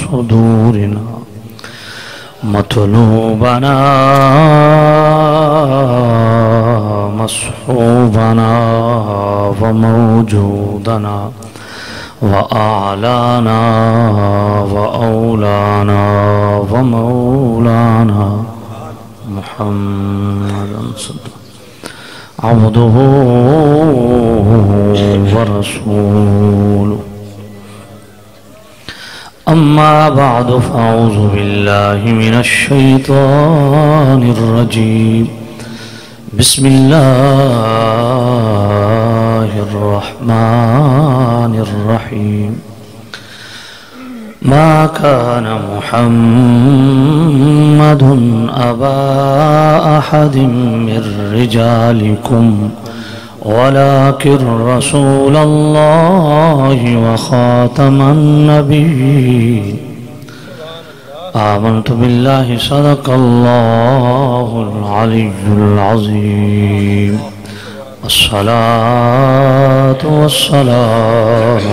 صدورنا مطلوبنا مصحوبنا وموجودنا وأعلانا وأولانا ومولانا محمد عبده ورسوله أما بعد فأعوذ بالله من الشيطان الرجيم بسم الله الرحمن الرحيم ما كان محمد أبا أحد من رجالكم ولكن رسول الله وخاتم النبيين آمنت بالله صدق الله العلي العظيم الصلاة والسلام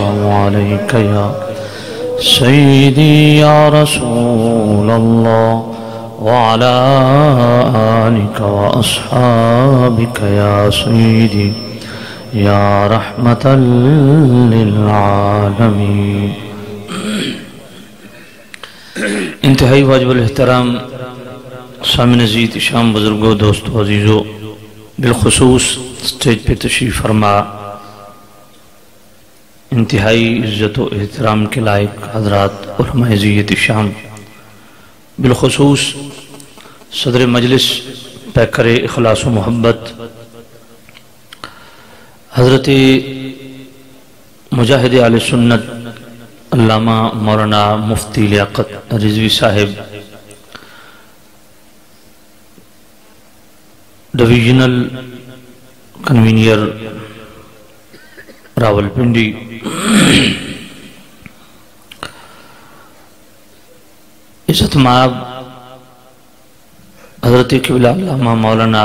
عليك يا سيدي يا رسول الله وعلى آلك وأصحابك يا سيدي يا رحمة للعالمين. انتہائی واجب الاحترام سامعین عزیز شام بزرگوں دوستو عزیزو بالخصوص سٹیج پہ تشریف فرما انتہائی عزت و احترام کے لائق حضرات علماء عزیت شام بالخصوص صدر مجلس پیکر اخلاص و محبت حضرت مجاہد اہل سنت علامہ مولانا مفتی لیاقت رضوی صاحب ڈویژنل کنوینئر راولپنڈی عزت مآب حضرت قبلہ علامہ مولانا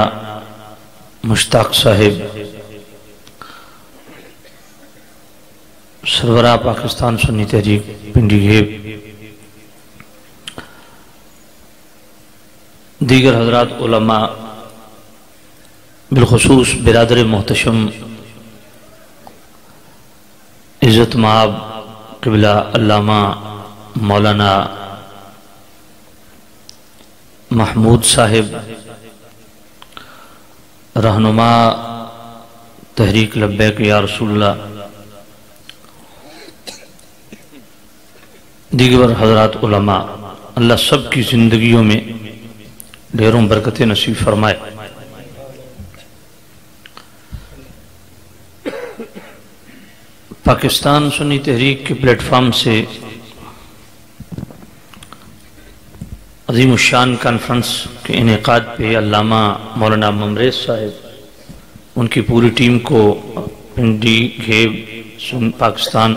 مشتاق صاحب سربراہ پاکستان سنی تحریک پنڈی گھیب دیگر حضرات علماء بالخصوص برادر محتشم عزت مآب قبلہ علامہ مولانا محمود صاحب رہنما تحریک لبیک یا رسول اللہ دیگر حضرات علماء اللہ سب کی زندگیوں میں ڈھیروں برکتیں نصیب فرمائے. پاکستان سنی تحریک کے پلیٹ فارم سے عظیم الشان کانفرنس کے انعقاد پہ علامہ مولانا ممریز صاحب ان کی پوری ٹیم کو پنڈی گھیب پاکستان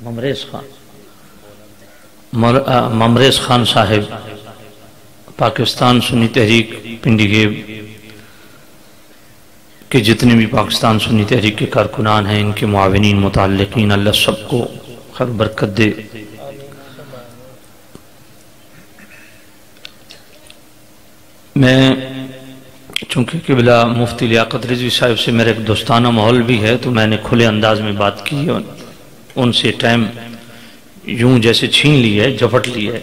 ممریز خان صاحب پاکستان سنی تحریک پنڈی گھیب کہ جتنے بھی پاکستان سنی تحریک کے کارکنان ہیں ان کے معاونین متعلقین اللہ سب کو خیر برکت دے. میں چونکہ قبلہ مفتی لیاقت رضوی صاحب سے میرا ایک دوستانہ ماحول بھی ہے تو میں نے کھلے انداز میں بات کی ہے ان سے ٹائم یوں جیسے چھین لی ہے جھپٹ لی ہے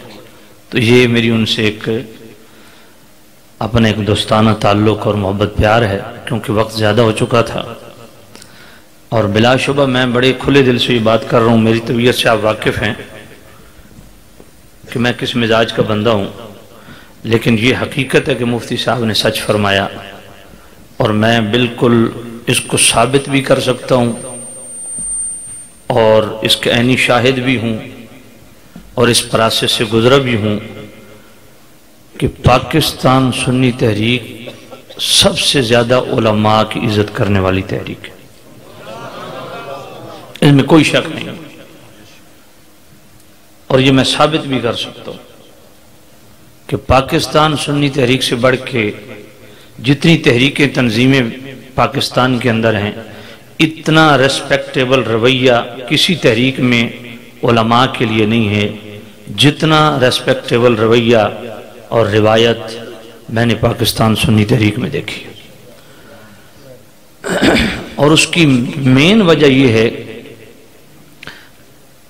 تو یہ میری ان سے ایک اپنا ایک دوستانہ تعلق اور محبت پیار ہے کیونکہ وقت زیادہ ہو چکا تھا اور بلا شبہ میں بڑے کھلے دل سے یہ بات کر رہا ہوں. میری طبیعت سے آپ واقف ہیں کہ میں کس مزاج کا بندہ ہوں لیکن یہ حقیقت ہے کہ مفتی صاحب نے سچ فرمایا اور میں بالکل اس کو ثابت بھی کر سکتا ہوں اور اس کے عینی شاہد بھی ہوں اور اس پروسیس سے گزرا بھی ہوں کہ پاکستان سنی تحریک سب سے زیادہ علماء کی عزت کرنے والی تحریک ہے. اس میں کوئی شک نہیں اور یہ میں ثابت بھی کر سکتا ہوں کہ پاکستان سنی تحریک سے بڑھ کے جتنی تحریکیں تنظیمیں پاکستان کے اندر ہیں اتنا ریسپیکٹیبل رویہ کسی تحریک میں علماء کے لیے نہیں ہے جتنا ریسپیکٹیبل رویہ اور روایت میں نے پاکستان سنی تحریک میں دیکھی ہے۔ اور اس کی مین وجہ یہ ہے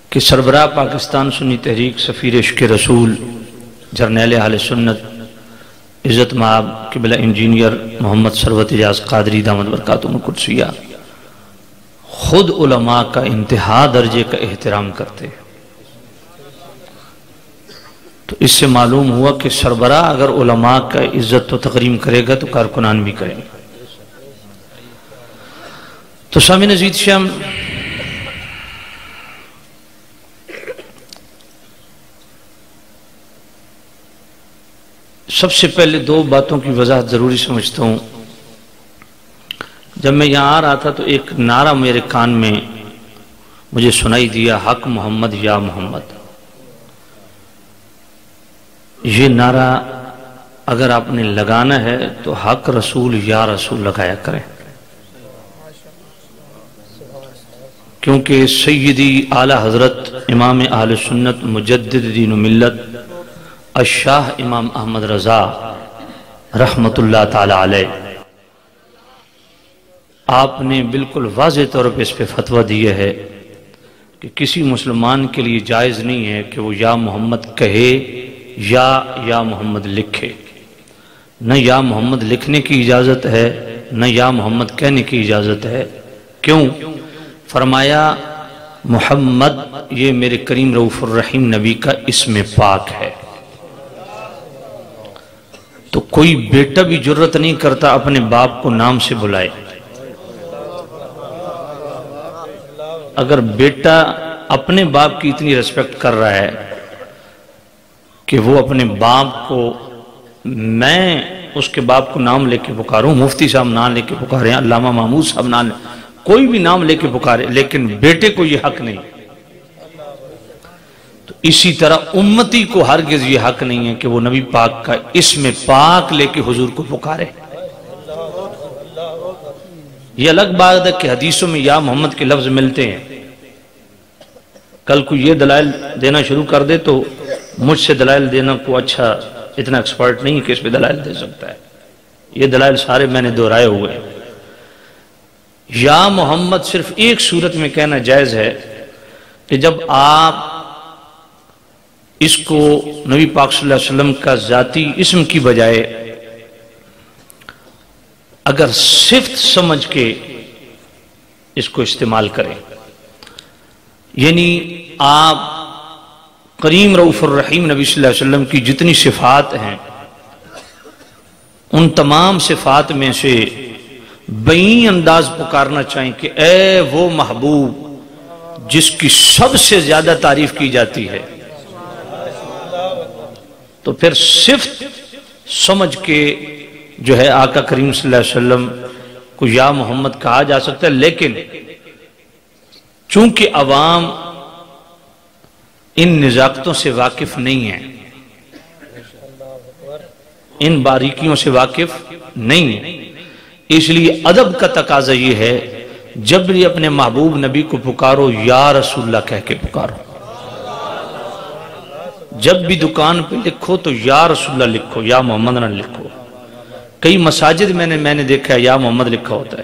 کہ سربراہ پاکستان سنی تحریک سفیر عشق رسول جرنیل اہل سنت عزت مآب قبلہ انجینئر محمد ثروت اجاز قادری دامت برکاتہم القدسیہ خود علماء کا انتہا درجے کا احترام کرتے ہیں۔ تو اس سے معلوم ہوا کہ سربراہ اگر علماء کا عزت و تکریم کرے گا تو کارکنان بھی کریں گے۔ تو سامعین عزیز شام، سب سے پہلے دو باتوں کی وضاحت ضروری سمجھتا ہوں۔ جب میں یہاں آ رہا تھا تو ایک نعرہ میرے کان میں مجھے سنائی دیا، حق محمد یا محمد۔ یہ نعرہ اگر آپ نے لگانا ہے تو حق رسول یا رسول لگایا کریں، کیونکہ سیدی اعلی حضرت امام اہل سنت مجدد دین و ملت الشاہ امام احمد رضا رحمت اللہ تعالی علیہ، آپ نے بالکل واضح طور پہ اس پہ فتویٰ دیا ہے کہ کسی مسلمان کے لیے جائز نہیں ہے کہ وہ یا محمد کہے یا محمد لکھے۔ نہ یا محمد لکھنے کی اجازت ہے نہ یا محمد کہنے کی اجازت ہے۔ کیوں؟ فرمایا محمد یہ میرے کریم رؤوف الرحیم نبی کا اسم پاک ہے۔ تو کوئی بیٹا بھی جرت نہیں کرتا اپنے باپ کو نام سے بلائے۔ اگر بیٹا اپنے باپ کی اتنی ریسپیکٹ کر رہا ہے کہ وہ اپنے باپ کو، میں اس کے باپ کو نام لے کے پکاروں، مفتی صاحب نام لے کے پکارے، علامہ محمود صاحب نام لے، کوئی بھی نام لے کے پکارے، لیکن بیٹے کو یہ حق نہیں۔ تو اسی طرح امتی کو ہرگز یہ حق نہیں ہے کہ وہ نبی پاک کا اسم پاک لے کے حضور کو پکارے۔ یہ الگ بات ہے کہ حدیثوں میں یا محمد کے لفظ ملتے ہیں، کل کو یہ دلائل دینا شروع کر دے تو مجھ سے دلائل دینا کو اچھا اتنا ایکسپرٹ نہیں کہ اس پہ دلائل دے سکتا ہے۔ یہ دلائل سارے میں نے دہرائے ہوئے ہیں۔ یا محمد صرف ایک صورت میں کہنا جائز ہے کہ جب آپ اس کو نبی پاک صلی اللہ علیہ وسلم کا ذاتی اسم کی بجائے اگر صفت سمجھ کے اس کو استعمال کریں، یعنی آپ کریم رؤوف الرحیم نبی صلی اللہ علیہ وسلم کی جتنی صفات ہیں ان تمام صفات میں سے بین انداز پکارنا چاہیں کہ اے وہ محبوب جس کی سب سے زیادہ تعریف کی جاتی ہے، تو پھر صفت سمجھ کے جو ہے آقا کریم صلی اللہ علیہ وسلم کو یا محمد کہا جا سکتا ہے۔ لیکن چونکہ عوام ان نزاکتوں سے واقف نہیں ہیں، ان باریکیوں سے واقف نہیں ہیں، اس لیے ادب کا تقاضا یہ ہے جب بھی اپنے محبوب نبی کو پکارو یا رسول اللہ کہہ کے پکارو۔ جب بھی دکان پہ لکھو تو یا رسول اللہ لکھو، یا محمد نہ لکھو۔ کئی مساجد میں نے دیکھا ہے یا محمد لکھا ہوتا ہے،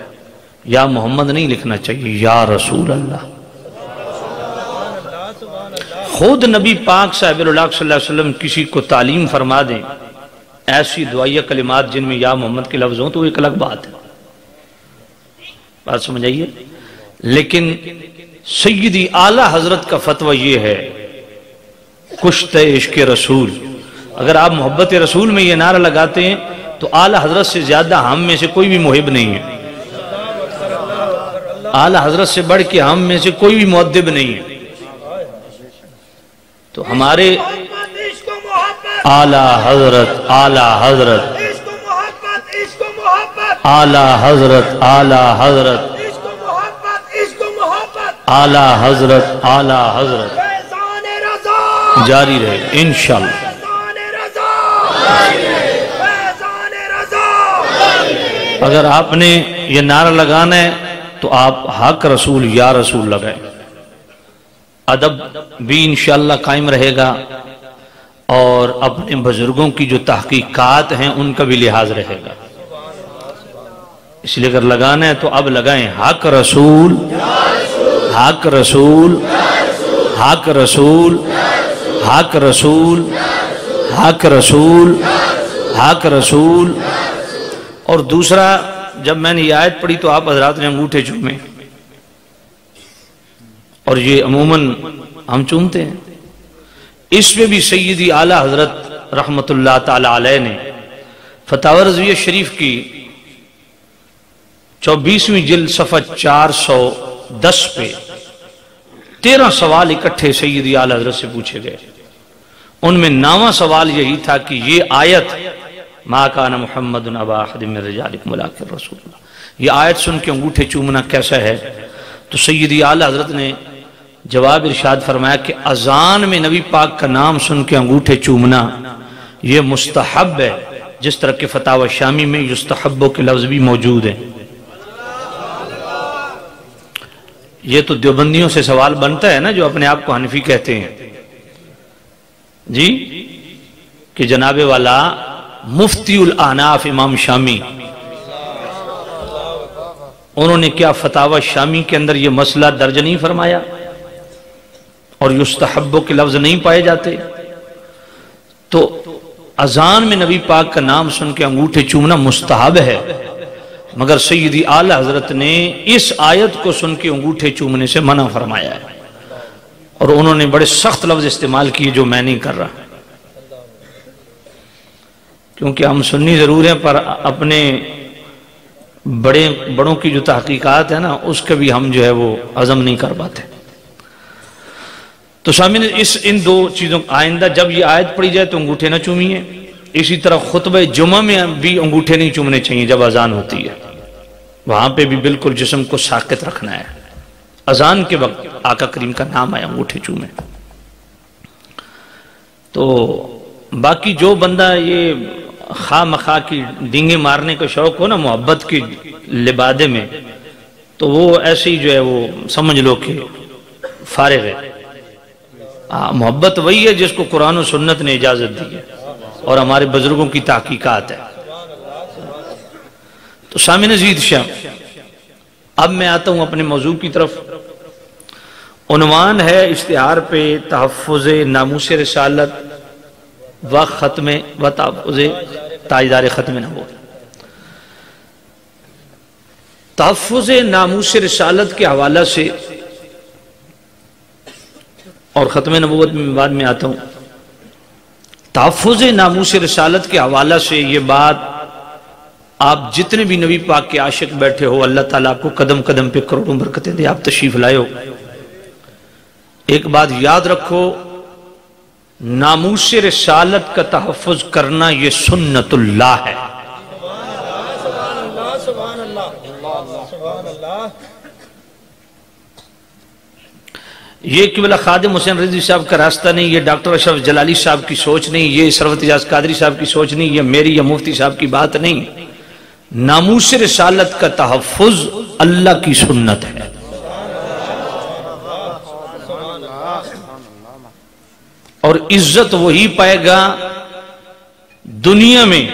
یا محمد نہیں لکھنا چاہیے، یا رسول اللہ۔ خود نبی پاک صاحب اللہ صلی اللہ علیہ وسلم کسی کو تعلیم فرما دیں ایسی دعائیہ کلمات جن میں یا محمد کے لفظ ہوں تو ایک الگ بات ہے، بات سمجھ آئیے۔ لیکن سیدی اعلیٰ حضرت کا فتویٰ یہ ہے کشت عشق رسول، اگر آپ محبت رسول میں یہ نعرہ لگاتے ہیں تو اعلیٰ حضرت سے زیادہ ہم میں سے کوئی بھی محب نہیں ہے، اعلیٰ حضرت سے بڑھ کے ہم میں سے کوئی بھی مؤدب نہیں ہے۔ تو ہمارے اعلیٰ حضرت اعلیٰ حضرت اعلیٰ حضرت اعلیٰ حضرت اعلیٰ حضرت اعلیٰ حضرت جاری رہے انشاءاللہ۔ اگر آپ نے یہ نعرہ لگانا ہے تو آپ حق رسول یا رسول لگائیں، ادب بھی انشاءاللہ قائم رہے گا، اور اپنے بزرگوں کی جو تحقیقات ہیں ان کا بھی لحاظ رہے گا۔ اس لیے اگر لگانا ہے تو اب لگائیں، حق رسول حق رسول حق رسول حق رسول حق رسول حق رسول۔ اور دوسرا، جب میں نے یہ آیت پڑھی تو آپ حضرات نے انگوٹھے چومے، اور یہ عموماً ہم چومتے ہیں۔ اس میں بھی سیدی اعلیٰ حضرت رحمت اللہ تعالی علیہ نے فتاوی رضویہ شریف کی 24ویں جلد صفحہ 410 پہ 13 سوال اکٹھے سیدی اعلیٰ حضرت سے پوچھے گئے۔ ان میں 9واں سوال یہی تھا کہ یہ آیت ما کان محمد ابا احد من رجالکم ولکن رسول اللہ، یہ آیت سن کے انگوٹھے چومنا کیسا ہے؟ تو سیدی اعلیٰ حضرت نے جواب ارشاد فرمایا کہ اذان میں نبی پاک کا نام سن کے انگوٹھے چومنا یہ مستحب ہے، جس طرح کہ فتاوی شامی میں یستحبو کے لفظ بھی موجود ہیں۔ یہ تو دیوبندیوں سے سوال بنتا ہے نا، جو اپنے آپ کو حنفی کہتے ہیں جی، کہ جناب والا مفتی الاحناف امام شامی، انہوں نے کیا فتاوی شامی کے اندر یہ مسئلہ درج نہیں فرمایا اور یستحبو کے لفظ نہیں پائے جاتے؟ تو اذان میں نبی پاک کا نام سن کے انگوٹھے چومنا مستحب ہے، مگر سیدی اعلیٰ حضرت نے اس آیت کو سن کے انگوٹھے چومنے سے منع فرمایا ہے، اور انہوں نے بڑے سخت لفظ استعمال کیے جو میں نہیں کر رہا، کیونکہ ہم سنی ضرور ہیں پر اپنے بڑوں کی جو تحقیقات ہے نا اس کا بھی ہم جو ہے وہ عزم نہیں کر پاتے۔ تو سامنے ان دو چیزوں آئندہ جب یہ آیت پڑھی جائے تو انگوٹھے نہ چومیے، اسی طرح خطبہ جمعہ میں بھی انگوٹھے نہیں چومنے چاہیے جب اذان ہوتی ہے، وہاں پہ بھی بالکل جسم کو ساکت رکھنا ہے، اذان کے وقت آقا کریم کا نام آیا انگوٹھے چومے۔ تو باقی جو بندہ یہ خواہ مخواہ کی ڈینگیں مارنے کا شوق ہو نا محبت کی لبادے میں، تو وہ ایسے ہی جو ہے وہ سمجھ لو کہ فارغ ہے۔ محبت وہی ہے جس کو قرآن و سنت نے اجازت دی ہے اور ہمارے بزرگوں کی تحقیقات ہے۔ تو سامعین عزیز شاہ، اب میں آتا ہوں اپنے موضوع کی طرف۔ عنوان ہے اشتہار پہ تحفظ ناموس رسالت و ختم و تحفظ تاجدار ختم نبوت۔ تحفظ ناموس رسالت کے حوالہ سے اور ختم نبوت میں بعد میں آتا ہوں، تحفظ ناموس رسالت کے حوالہ سے یہ بات آپ جتنے بھی نبی پاک کے عاشق بیٹھے ہو، اللہ تعالیٰ آپ کو قدم قدم پہ کروڑوں برکتیں دے، آپ تشریف لائے ہو، ایک بات یاد رکھو، ناموس رسالت کا تحفظ کرنا یہ سنت اللہ ہے۔ یہ قبلہ خادم حسین رضوی صاحب کا راستہ نہیں، یہ ڈاکٹر اشرف جلالی صاحب کی سوچ نہیں، یہ سرورت اعجاز قادری صاحب کی سوچ نہیں، یہ میری یا مفتی صاحب کی بات نہیں۔ ناموس رسالت کا تحفظ اللہ کی سنت ہے۔ اور عزت وہی پائے گا دنیا میں،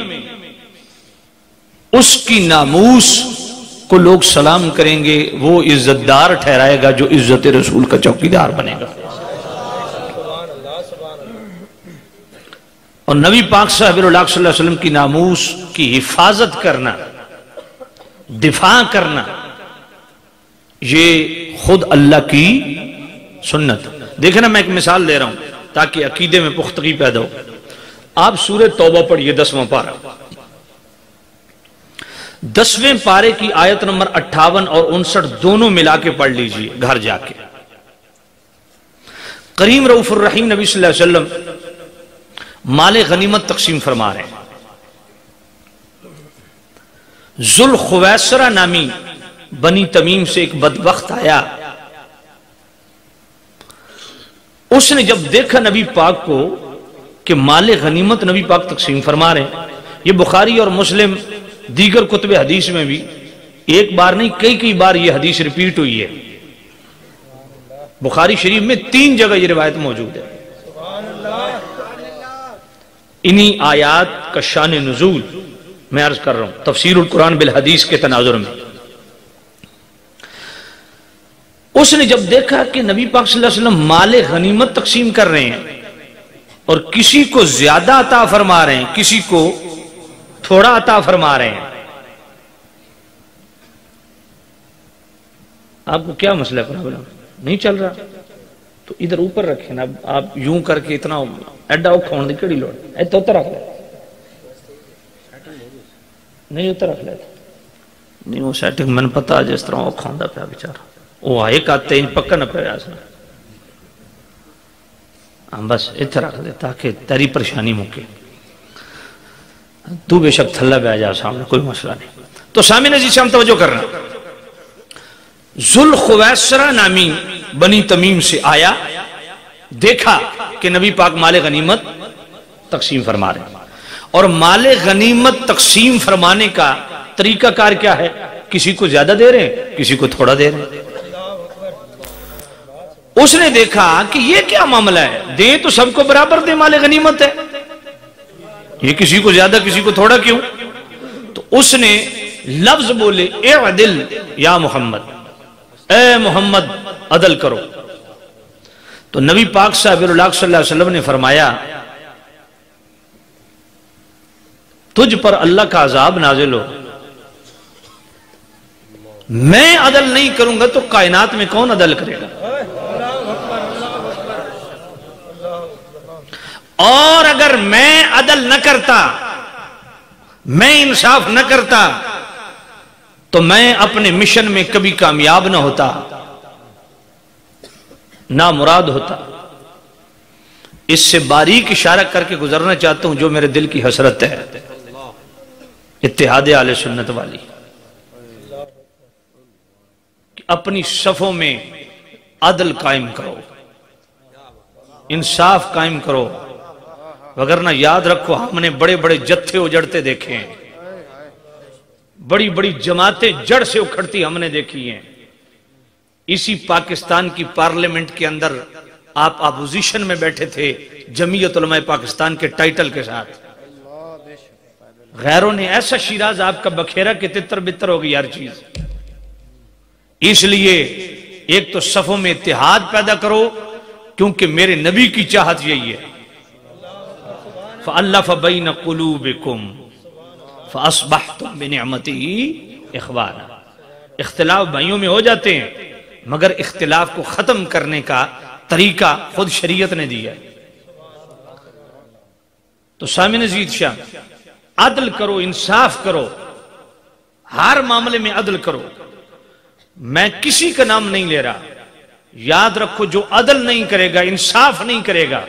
اس کی ناموس کو لوگ سلام کریں گے، وہ عزت دار ٹھہرائے گا جو عزت رسول کا چوکیدار بنے گا۔ اور نبی پاک صاحب اللہ صلی اللہ علیہ وسلم کی ناموس کی حفاظت کرنا، دفاع کرنا، یہ خود اللہ کی سنت۔ دیکھنا میں ایک مثال دے رہا ہوں تاکہ عقیدے میں پختگی پیدا ہو۔ آپ سورہ توبہ پڑھیے 10واں پارہ، 10ویں پارے کی آیت نمبر 58 اور 59 دونوں ملا کے پڑھ لیجئے گھر جا کے۔ کریم رؤوف الرحیم نبی صلی اللہ علیہ وسلم مال غنیمت تقسیم فرما رہے ہیں۔ ذوالخویسرہ نامی بنی تمیم سے ایک بدبخت آیا، اس نے جب دیکھا نبی پاک کو کہ مال غنیمت نبی پاک تقسیم فرما رہے ہیں، یہ بخاری اور مسلم دیگر کتب حدیث میں بھی ایک بار نہیں کئی بار یہ حدیث ریپیٹ ہوئی ہے بخاری شریف میں 3 جگہ یہ روایت موجود ہے. انہی آیات کا شان نزول میں عرض کر رہا ہوں تفسیر القرآن بالحدیث کے تناظر میں. اس نے جب دیکھا کہ نبی پاک صلی اللہ علیہ وسلم مال غنیمت تقسیم کر رہے ہیں اور کسی کو زیادہ عطا فرما رہے ہیں, کسی کو تھوڑا عطا فرما رہے ہیں, آپ کو کیا مسئلہ ہے؟ پرابلم نہیں چل رہا تو ادھر اوپر رکھیں نا. آپ یوں کر کے اتنا ایڈا کھون دی کیڑی لوڑ ہے, تو اتر رکھ لے, نہیں اتر رکھ لے, نہیں وہ سیٹنگ میں نے پتا جس طرح وہ کھوندا پیا بیچارہ, وہ آئے کاتے ان پکا نہ پہ آسنا. بس اتر رکھ دے تاکہ تیری پریشانی مکے, تو بے شک تھلا بے جا سامنے, کوئی مسئلہ نہیں. تو سامنے عزیز سے ہم توجہ کرنا, ذوالخویسرہ نامی بنی تمیم سے آیا, دیکھا کہ نبی پاک مال غنیمت تقسیم فرما رہے ہیں, اور مال غنیمت تقسیم فرمانے کا طریقہ کار کیا ہے؟ کسی کو زیادہ دے رہے ہیں, کسی کو تھوڑا دے رہے ہیں. اس نے دیکھا کہ یہ کیا معاملہ ہے, دے تو سب کو برابر دے, مال غنیمت ہے, یہ کسی کو زیادہ کسی کو تھوڑا کیوں؟ تو اس نے لفظ بولے, اعدل یا محمد, اے محمد عدل کرو. تو نبی پاک صاحب اللہ صلی اللہ علیہ وسلم نے فرمایا, تجھ پر اللہ کا عذاب نازل ہو, میں عدل نہیں کروں گا تو کائنات میں کون عدل کرے گا؟ اور اگر میں عدل نہ کرتا, میں انصاف نہ کرتا, تو میں اپنے مشن میں کبھی کامیاب نہ ہوتا, نامراد ہوتا. اس سے باریک اشارہ کر کے گزرنا چاہتا ہوں جو میرے دل کی حسرت ہے, اتحاد اہل سنت والی, کہ اپنی صفوں میں عدل قائم کرو, انصاف قائم کرو. وگرنہ یاد رکھو, ہم نے بڑے بڑے جتھے اجڑتے دیکھے ہیں, بڑی بڑی جماعتیں جڑ سے اکھڑتی ہم نے دیکھی ہیں. اسی پاکستان کی پارلیمنٹ کے اندر آپ اپوزیشن میں بیٹھے تھے جمعیت علماء پاکستان کے ٹائٹل کے ساتھ, غیروں نے ایسا شیراز آپ کا بکھیرا کہ تتر بتر ہو گئی ہر چیز. اس لیے ایک تو صفوں میں اتحاد پیدا کرو, کیونکہ میرے نبی کی چاہت یہی ہے, فَأَلَّفَ بَيْنَ قُلُوبِكُمْ فَأَصْبَحْتُمْ بِنِعْمَتِهِ إِخْوَانًا. اختلاف بھائیوں میں ہو جاتے ہیں, مگر اختلاف کو ختم کرنے کا طریقہ خود شریعت نے دیا ہے. تو سامعین عزیز شاہ, عدل کرو, انصاف کرو, ہر معاملے میں عدل کرو. میں کسی کا نام نہیں لے رہا, یاد رکھو جو عدل نہیں کرے گا, انصاف نہیں کرے گا,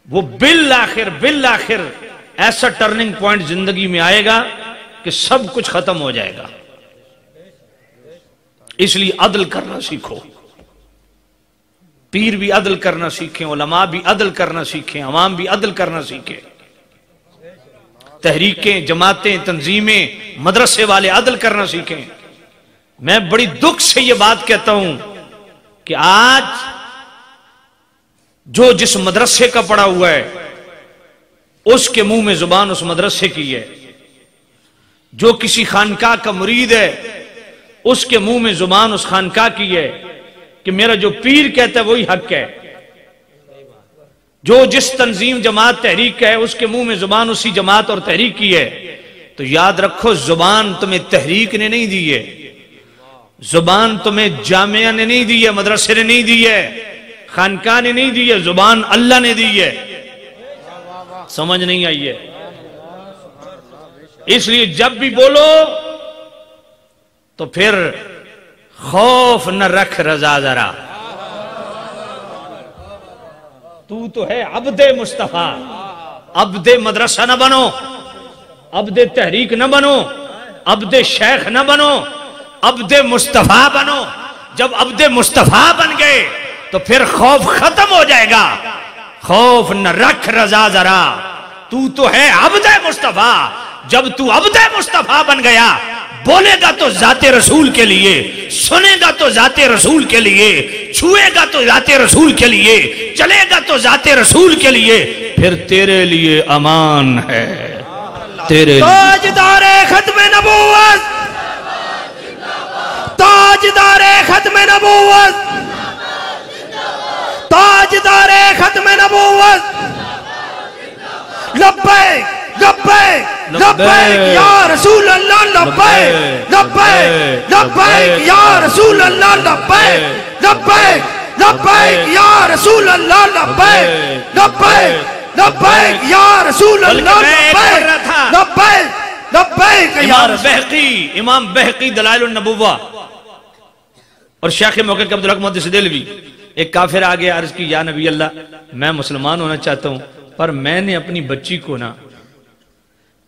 وہ بالآخر ایسا ٹرننگ پوائنٹ زندگی میں آئے گا کہ سب کچھ ختم ہو جائے گا. اس لیے عدل کرنا سیکھو, پیر بھی عدل کرنا سیکھیں, علماء بھی عدل کرنا سیکھیں, عوام بھی عدل کرنا سیکھیں, تحریکیں, جماعتیں, تنظیمیں, مدرسے والے عدل کرنا سیکھیں. میں بڑی دکھ سے یہ بات کہتا ہوں کہ آج جو جس مدرسے کا پڑا ہوا ہے اس کے منہ میں زبان اس مدرسے کی ہے, جو کسی خانقاہ کا مرید ہے اس کے منہ میں زبان اس خانقاہ کی ہے کہ میرا جو پیر کہتا ہے وہی حق ہے, جو جس تنظیم جماعت تحریک کا ہے اس کے منہ میں زبان اسی جماعت اور تحریک کی ہے. تو یاد رکھو, زبان تمہیں تحریک نے نہیں دی ہے, زبان تمہیں جامعہ نے نہیں دی ہے, مدرسے نے نہیں دی ہے, خانقاہ نے نہیں دی ہے, زبان اللہ نے دی ہے. سمجھ نہیں آئی ہے؟ اس لیے جب بھی بولو تو پھر خوف نہ رکھ رضا ذرا, تو ہے عبد مصطفیٰ. عبد مدرسہ نہ بنو, عبد تحریک نہ بنو, عبد شیخ نہ بنو, عبد مصطفیٰ بنو. جب عبد مصطفیٰ بن گئے تو پھر خوف ختم ہو جائے گا. خوف نہ رکھ رضا ذرا, تو ہے عبد مصطفیٰ. جب تو عبد مصطفیٰ بن گیا, بولے گا تو ذات رسول کے لیے، سنے گا تو ذات رسول کے لیے، چھوئے گا تو ذات رسول کے لیے، چلے گا تو ذات رسول کے لیے، پھر تیرے لیے امان ہے، تیرے تاجدار ختم نبوت، تاجدار ختم نبوت، تاجدار ختم نبوت، لبیک لبیک لبیک یا رسول اللہ، لبیک لبیک لبیک یا رسول اللہ، لبیک لبیک لبیک یا رسول اللہ، لبیک لبیک لبیک یا رسول اللہ، لبیک لبیک لبیک یا رسول۔ امام بہقی دلائل النبوہ اور شیخ موقع عبدالحق محدث دہلوی، ایک کافر آگے عرض کی یا نبی اللہ میں مسلمان ہونا چاہتا ہوں، پر میں نے اپنی بچی کو نا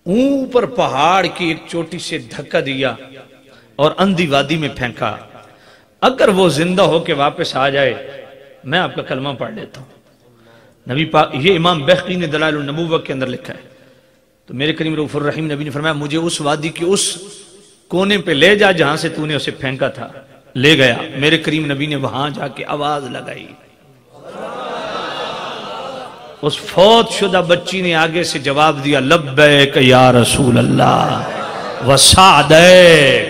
اوپر پہاڑ کی ایک چوٹی سے دھکا دیا اور اندھی وادی میں پھینکا، اگر وہ زندہ ہو کے واپس آ جائے میں آپ کا کلمہ پڑھ لیتا ہوں۔ نبی پاک، یہ امام بہقی نے دلائل النبوہ کے اندر لکھا ہے۔ تو میرے کریم رؤوف الرحیم نبی نے فرمایا مجھے اس وادی کی اس کونے پہ لے جا جہاں سے تو نے اسے پھینکا تھا۔ لے گیا، میرے کریم نبی نے وہاں جا کے آواز لگائی، اس فوت شدہ بچی نے آگے سے جواب دیا لبیک یا رسول اللہ وسعدیک،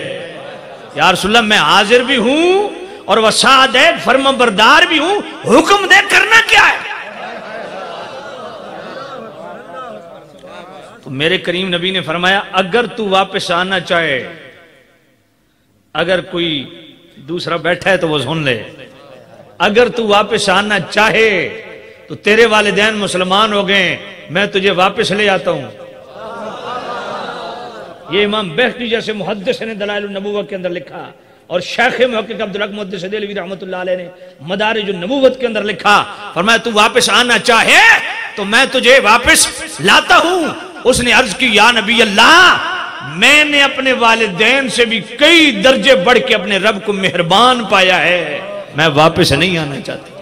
یا رسول اللہ میں حاضر بھی ہوں اور وسعدیک فرما بردار بھی ہوں، حکم دے کرنا کیا ہے؟ تو میرے کریم نبی نے فرمایا اگر تو واپس آنا چاہے، اگر کوئی دوسرا بیٹھا ہے تو وہ سن لے، اگر تو واپس آنا چاہے تو تیرے والدین مسلمان ہو گئے، میں تجھے واپس لے آتا ہوں۔ یہ امام بہقی جیسے محدث نے دلائل النبوہ کے اندر لکھا، اور شیخ محقق عبدالحق محدث دہلوی رحمۃ اللہ علیہ نے مدارج النبوت کے اندر لکھا، فرمایا تو واپس آنا چاہے تو میں تجھے واپس لاتا ہوں۔ اس نے عرض کی یا نبی اللہ میں نے اپنے والدین سے بھی کئی درجے بڑھ کے اپنے رب کو مہربان پایا ہے، میں واپس نہیں آنا چاہتا۔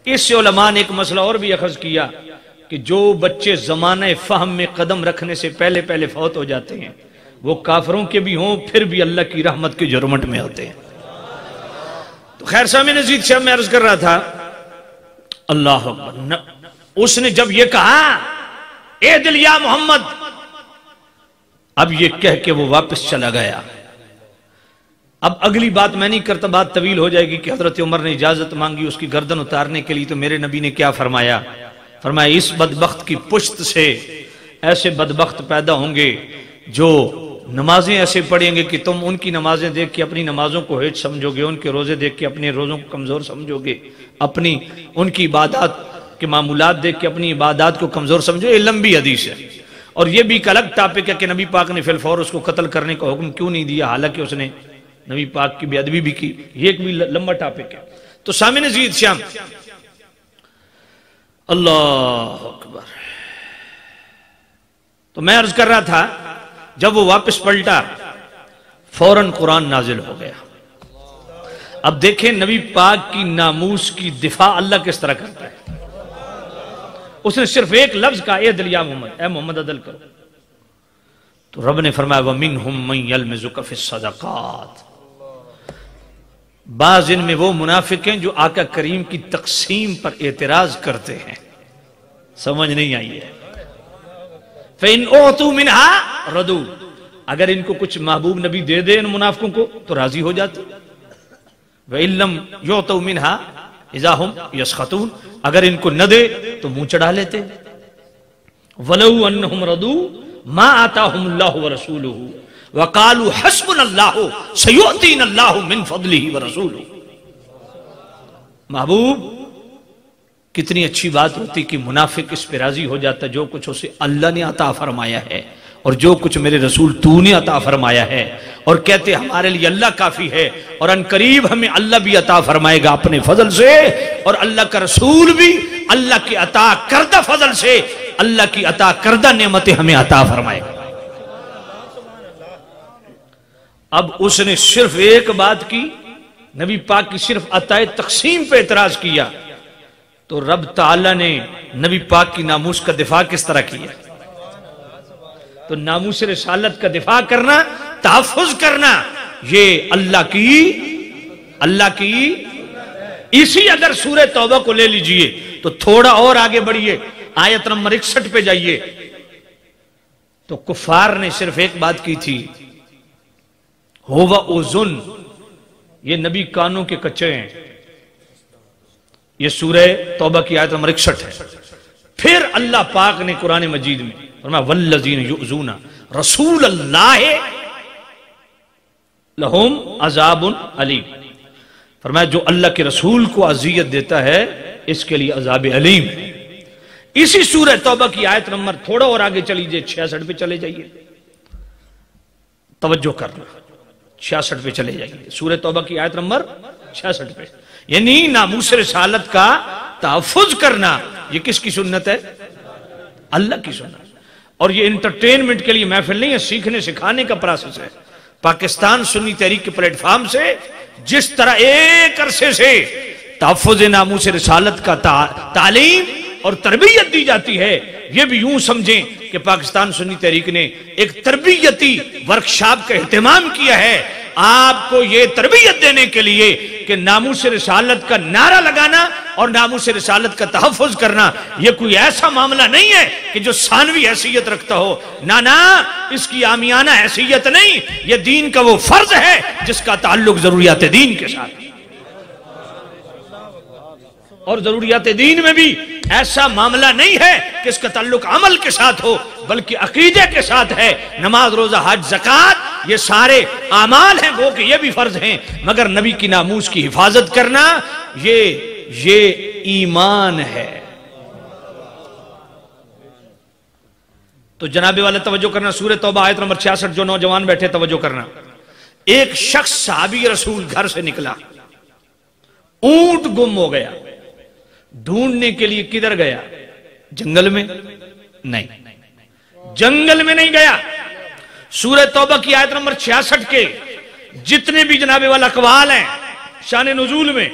اس سے علماء نے ایک مسئلہ اور بھی اخذ کیا کہ جو بچے زمانہ فہم میں قدم رکھنے سے پہلے پہلے فوت ہو جاتے ہیں وہ کافروں کے بھی ہوں پھر بھی اللہ کی رحمت کے جرمٹ میں ہوتے ہیں۔ تو خیر سامع نزید شاہ میں عرض کر رہا تھا اللہ اکبر، اس نے جب یہ کہا اے دل یا محمد، اب یہ کہہ کے وہ واپس چلا گیا۔ اب اگلی بات میں نہیں کرتا، بات طویل ہو جائے گی کہ حضرت عمر نے اجازت مانگی اس کی گردن اتارنے کے لیے، تو میرے نبی نے کیا فرمایا؟ فرمایا اس بدبخت کی پشت سے ایسے بدبخت پیدا ہوں گے جو نمازیں ایسے پڑھیں گے کہ تم ان کی نمازیں دیکھ کے اپنی نمازوں کو ہیچ سمجھو گے، ان کے روزے دیکھ کے اپنے روزوں کو کمزور سمجھو گے، اپنی ان کی عبادات کے معمولات دیکھ کے اپنی عبادات کو کمزور سمجھو۔ یہ لمبی حدیث ہے اور یہ بھی ایک الگ ٹاپک ہے کہ نبی پاک نے فی الفور اس کو قتل کرنے کا حکم کیوں نہیں دیا، حالانکہ اس نے نبی پاک کی بے ادبی بھی کی، یہ ایک بھی لمبا ٹاپک ہے۔ تو سامع عزیز شام، اللہ اکبر، تو میں عرض کر رہا تھا جب وہ واپس پلٹا فوراً قرآن نازل ہو گیا۔ اب دیکھیں نبی پاک کی ناموس کی دفاع اللہ کس طرح کرتا ہے۔ اس نے صرف ایک لفظ کہا اے دل یا محمد، اے محمد عدل کرو، تو رب نے فرمایا وَمِنْهُمْ مَنْ يَلْمِزُكَ فِي الصَّدَقَاتِ، بعض ان میں وہ منافق ہیں جو آقا کریم کی تقسیم پر اعتراض کرتے ہیں، سمجھ نہیں آئی ہے۔ فَإِنْ أُعْطُوا مِنْهَا رَضُوا، اگر ان کو کچھ محبوب نبی دے دے ان منافقوں کو تو راضی ہو جاتے، وَإِنْ لَمْ يُعْطُوا مِنْهَا اذا ہم یسخطون، اگر ان کو نہ دے تو منہ چڑھا لیتے۔ وَلَوْ أَنَّهُمْ رَضُوا مَا آتَاهُمُ اللَّهُ وَرَسُولُهُ وَقَالُوا حَسْبُنَا اللَّهُ سَيُؤْتِينَا اللَّهُ مِنْ فَضْلِهِ وَرَسُولُهُ۔ محبوب کتنی اچھی بات ہوتی کہ منافق اس پہ راضی ہو جاتا جو کچھ اسے اللہ نے عطا فرمایا ہے اور جو کچھ میرے رسول تو نے عطا فرمایا ہے، اور کہتے ہمارے لیے اللہ کافی ہے، اور ان قریب ہمیں اللہ بھی عطا فرمائے گا اپنے فضل سے، اور اللہ کا رسول بھی اللہ کی عطا کردہ فضل سے اللہ کی عطا کردہ نعمتیں ہمیں عطا فرمائے گا۔ اب اس نے صرف ایک بات کی، نبی پاک کی صرف عطا تقسیم پہ اعتراض کیا، تو رب تعالیٰ نے نبی پاک کی ناموس کا دفاع کس طرح کیا؟ تو ناموس رسالت کا دفاع کرنا، تحفظ کرنا، یہ اللہ کی اسی اگر سورہ توبہ کو لے لیجئے تو تھوڑا اور آگے بڑھیے، آیت نمبر 61 پہ جائیے، تو کفار نے صرف ایک بات کی تھی، ہوا اوزن، یہ نبی کانوں کے کچے ہیں، یہ سورہ توبہ کی آیت نمبر 61 ہے۔ پھر اللہ پاک نے قرآن مجید میں فرمایا والذین یؤذون رسول اللہ لہم عذاب علیم، فرمایا جو اللہ کے رسول کو اذیت دیتا ہے اس کے لیے عذاب علیم ہے۔ اسی سورہ توبہ کی آیت نمبر تھوڑا اور آگے چلی جائے، 66 پہ چلے جائیے، توجہ کرنا، 66 پہ چلے جائیے، سورہ توبہ کی آیت نمبر 66 پہ، یعنی ناموس رسالت کا تحفظ کرنا یہ کس کی سنت ہے؟ اللہ کی سنت۔ اور یہ انٹرٹینمنٹ کے لیے محفل نہیں ہے، سیکھنے سکھانے کا پروسیس ہے۔ پاکستان سنی تحریک کے پلیٹ فارم سے جس طرح ایک عرصے سے تحفظ ناموس رسالت کا تعلیم اور تربیت دی جاتی ہے، یہ بھی یوں سمجھیں کہ پاکستان سنی تحریک نے ایک تربیتی ورکشاپ کا اہتمام کیا ہے آپ کو یہ تربیت دینے کے لیے کہ ناموس رسالت کا نعرہ لگانا اور ناموس رسالت کا تحفظ کرنا یہ کوئی ایسا معاملہ نہیں ہے کہ جو ثانوی حیثیت رکھتا ہو، نہ اس کی عامیانہ حیثیت نہیں، یہ دین کا وہ فرض ہے جس کا تعلق ضروریات دین کے ساتھ، اور ضروریات دین میں بھی ایسا معاملہ نہیں ہے کہ اس کا تعلق عمل کے ساتھ ہو بلکہ عقیدے کے ساتھ ہے۔ نماز، روزہ، حج، زکوٰۃ یہ سارے اعمال ہیں وہ کہ یہ بھی فرض ہیں، مگر نبی کی ناموس کی حفاظت کرنا یہ ایمان ہے۔ تو جناب والا توجہ کرنا، سورہ توبہ آیت نمبر 66، جو نوجوان بیٹھے توجہ کرنا۔ ایک شخص صحابی رسول گھر سے نکلا، اونٹ گم ہو گیا، ڈھونڈنے کے لیے کدھر گیا؟ جنگل میں نہیں، جنگل میں نہیں گیا۔ سورہ توبہ کی آیت نمبر 66 کے جتنے بھی جناب والا اقوال ہیں شان نزول میں،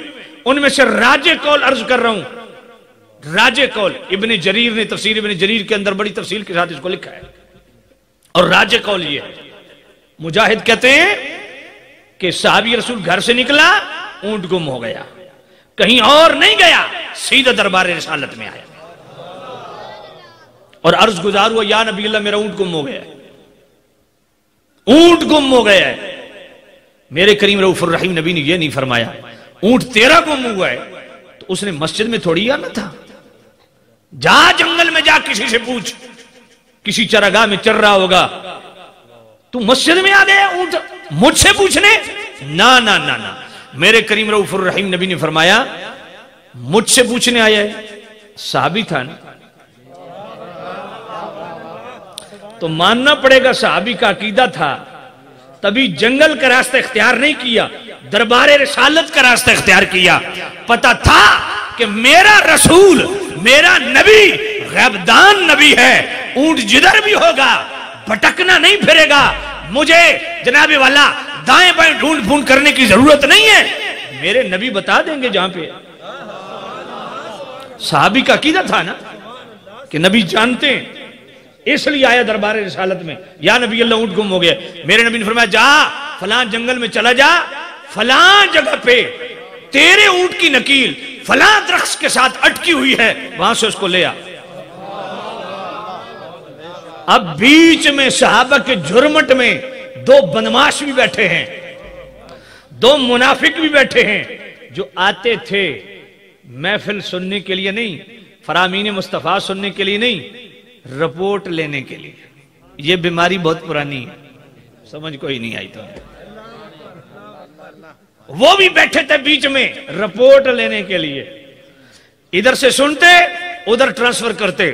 ان میں سے راجہ قول عرض کر رہا ہوں، راجہ قول ابن جریر نے تفسیر ابن جریر کے اندر بڑی تفصیل کے ساتھ اس کو لکھا ہے، اور راجہ قول یہ ہے، مجاہد کہتے ہیں کہ صحابی رسول گھر سے نکلا، اونٹ گم ہو گیا، کہیں اور نہیں گیا، سیدھا دربار رسالت میں آیا اور عرض گزار ہوا یا نبی اللہ میرا اونٹ گم ہو گیا ہے، اونٹ گم ہو گیا ہے۔ میرے کریم رؤوف الرحیم نبی نے یہ نہیں فرمایا اونٹ تیرا گم ہوا ہے تو اس نے مسجد میں تھوڑی آنا تھا، جا جنگل میں جا کسی سے پوچھ، کسی چراگاہ میں چر رہا ہوگا، تو مسجد میں آ گیا اونٹ مجھ سے پوچھنے؟ نا نا نا نا، میرے کریم رؤوف الرحیم نبی نے فرمایا مجھ سے پوچھنے آیا ہے، صحابی تھا نا، تو ماننا پڑے گا صحابی کا عقیدہ تھا، تبھی جنگل کا راستہ اختیار نہیں کیا، دربار رسالت کا راستہ اختیار کیا۔ پتہ تھا کہ میرا رسول، میرا نبی غیبدان نبی ہے، اونٹ جدھر بھی ہوگا بھٹکنا نہیں پھرے گا، مجھے جناب والا دائیں بائیں ڈھونڈ پھونڈ کرنے کی ضرورت نہیں ہے، میرے نبی بتا دیں گے جہاں پہ۔ صحابی کا عقیدہ تھا نا کہ نبی جانتے ہیں، اس لیے آیا دربار رسالت میں، یا نبی اللہ اونٹ گم ہو گیا، میرے نبی نے فرمایا جا فلاں جنگل میں چلا جا، فلاں جگہ پہ تیرے اونٹ کی نکیل فلاں درخت کے ساتھ اٹکی ہوئی ہے، وہاں سے اس کو لے آ۔ اب بیچ میں صحابہ کے جھرمٹ میں دو بدماش بھی بیٹھے ہیں، دو منافق بھی بیٹھے ہیں، جو آتے تھے محفل سننے کے لیے نہیں، فرامین مصطفیٰ سننے کے لیے نہیں، رپورٹ لینے کے لیے۔ یہ بیماری بہت پرانی ہے، سمجھ کوئی نہیں آئی تو وہ بھی بیٹھے تھے بیچ میں رپورٹ لینے کے لیے، ادھر سے سنتے ادھر ٹرانسفر کرتے،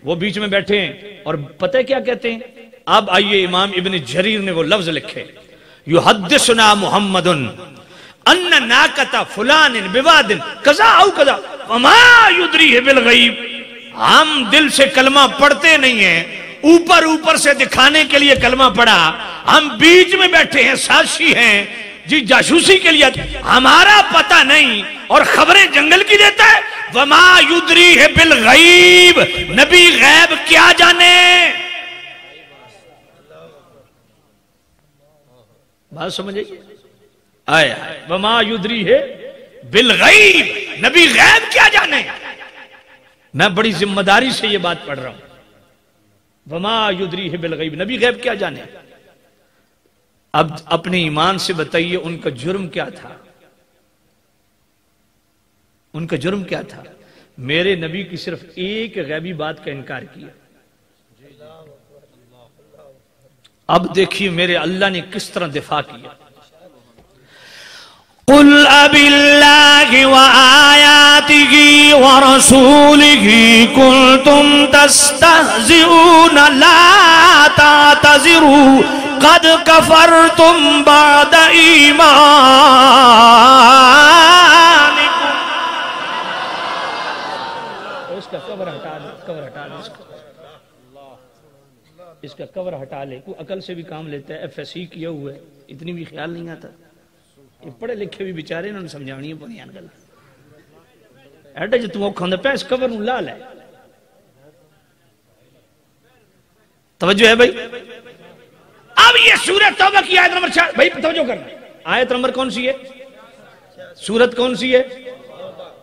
وہ بیچ میں بیٹھے ہیں اور پتہ کیا کہتے ہیں؟ اب آئیے امام ابن جریر نے وہ لفظ لکھے، یحدثنا محمد ان ناقۃ فلان بواد کذا او کذا وما یدریہ بالغیب۔ ہم دل سے کلمہ پڑھتے نہیں ہیں، اوپر اوپر سے دکھانے کے لیے کلمہ پڑھا، ہم بیچ میں بیٹھے ہیں، سازشی ہیں جی، جاسوسی کے لیے، ہمارا پتہ نہیں اور خبریں جنگل کی دیتا ہے۔ وما یدریہ بالغیب، نبی غیب کیا جانے؟ بات سمجھے آئے وما یدری ہے بالغیب، نبی غیب کیا جانے؟ میں بڑی ذمہ داری سے یہ بات پڑھ رہا ہوں، وما یدری ہے بالغیب، نبی غیب کیا جانے؟ اب اپنے ایمان سے بتائیے ان کا جرم کیا تھا؟ ان کا جرم کیا تھا؟ میرے نبی کی صرف ایک غیبی بات کا انکار کیا۔ اب دیکھیے میرے اللہ نے کس طرح دفاع کیا۔ قل أبالله وآياته ورسوله كنتم تستهزئون لا تعتذروا قد كفرتم بعد إيمانكم۔ اس کا کور ہٹا لے، کور ہٹا لے، اس کا کور ہٹا لے، کوئی عقل سے بھی کام لیتا ہے، ایف ایس سی کیا ہوا ہے، اتنی بھی خیال نہیں آتا۔ یہ پڑھے لکھے بھی بیچارے انہوں نے سمجھاونی ہے بنیان گل ایڈا جو تم اوکھا ہوندہ پہ اس کور نو لال ہے۔ توجہ ہے بھائی؟ اب یہ سورت توبہ کی آیت نمبر 4، بھائی توجہ کرنا، آیت نمبر کون سی ہے؟ سورت کون سی ہے؟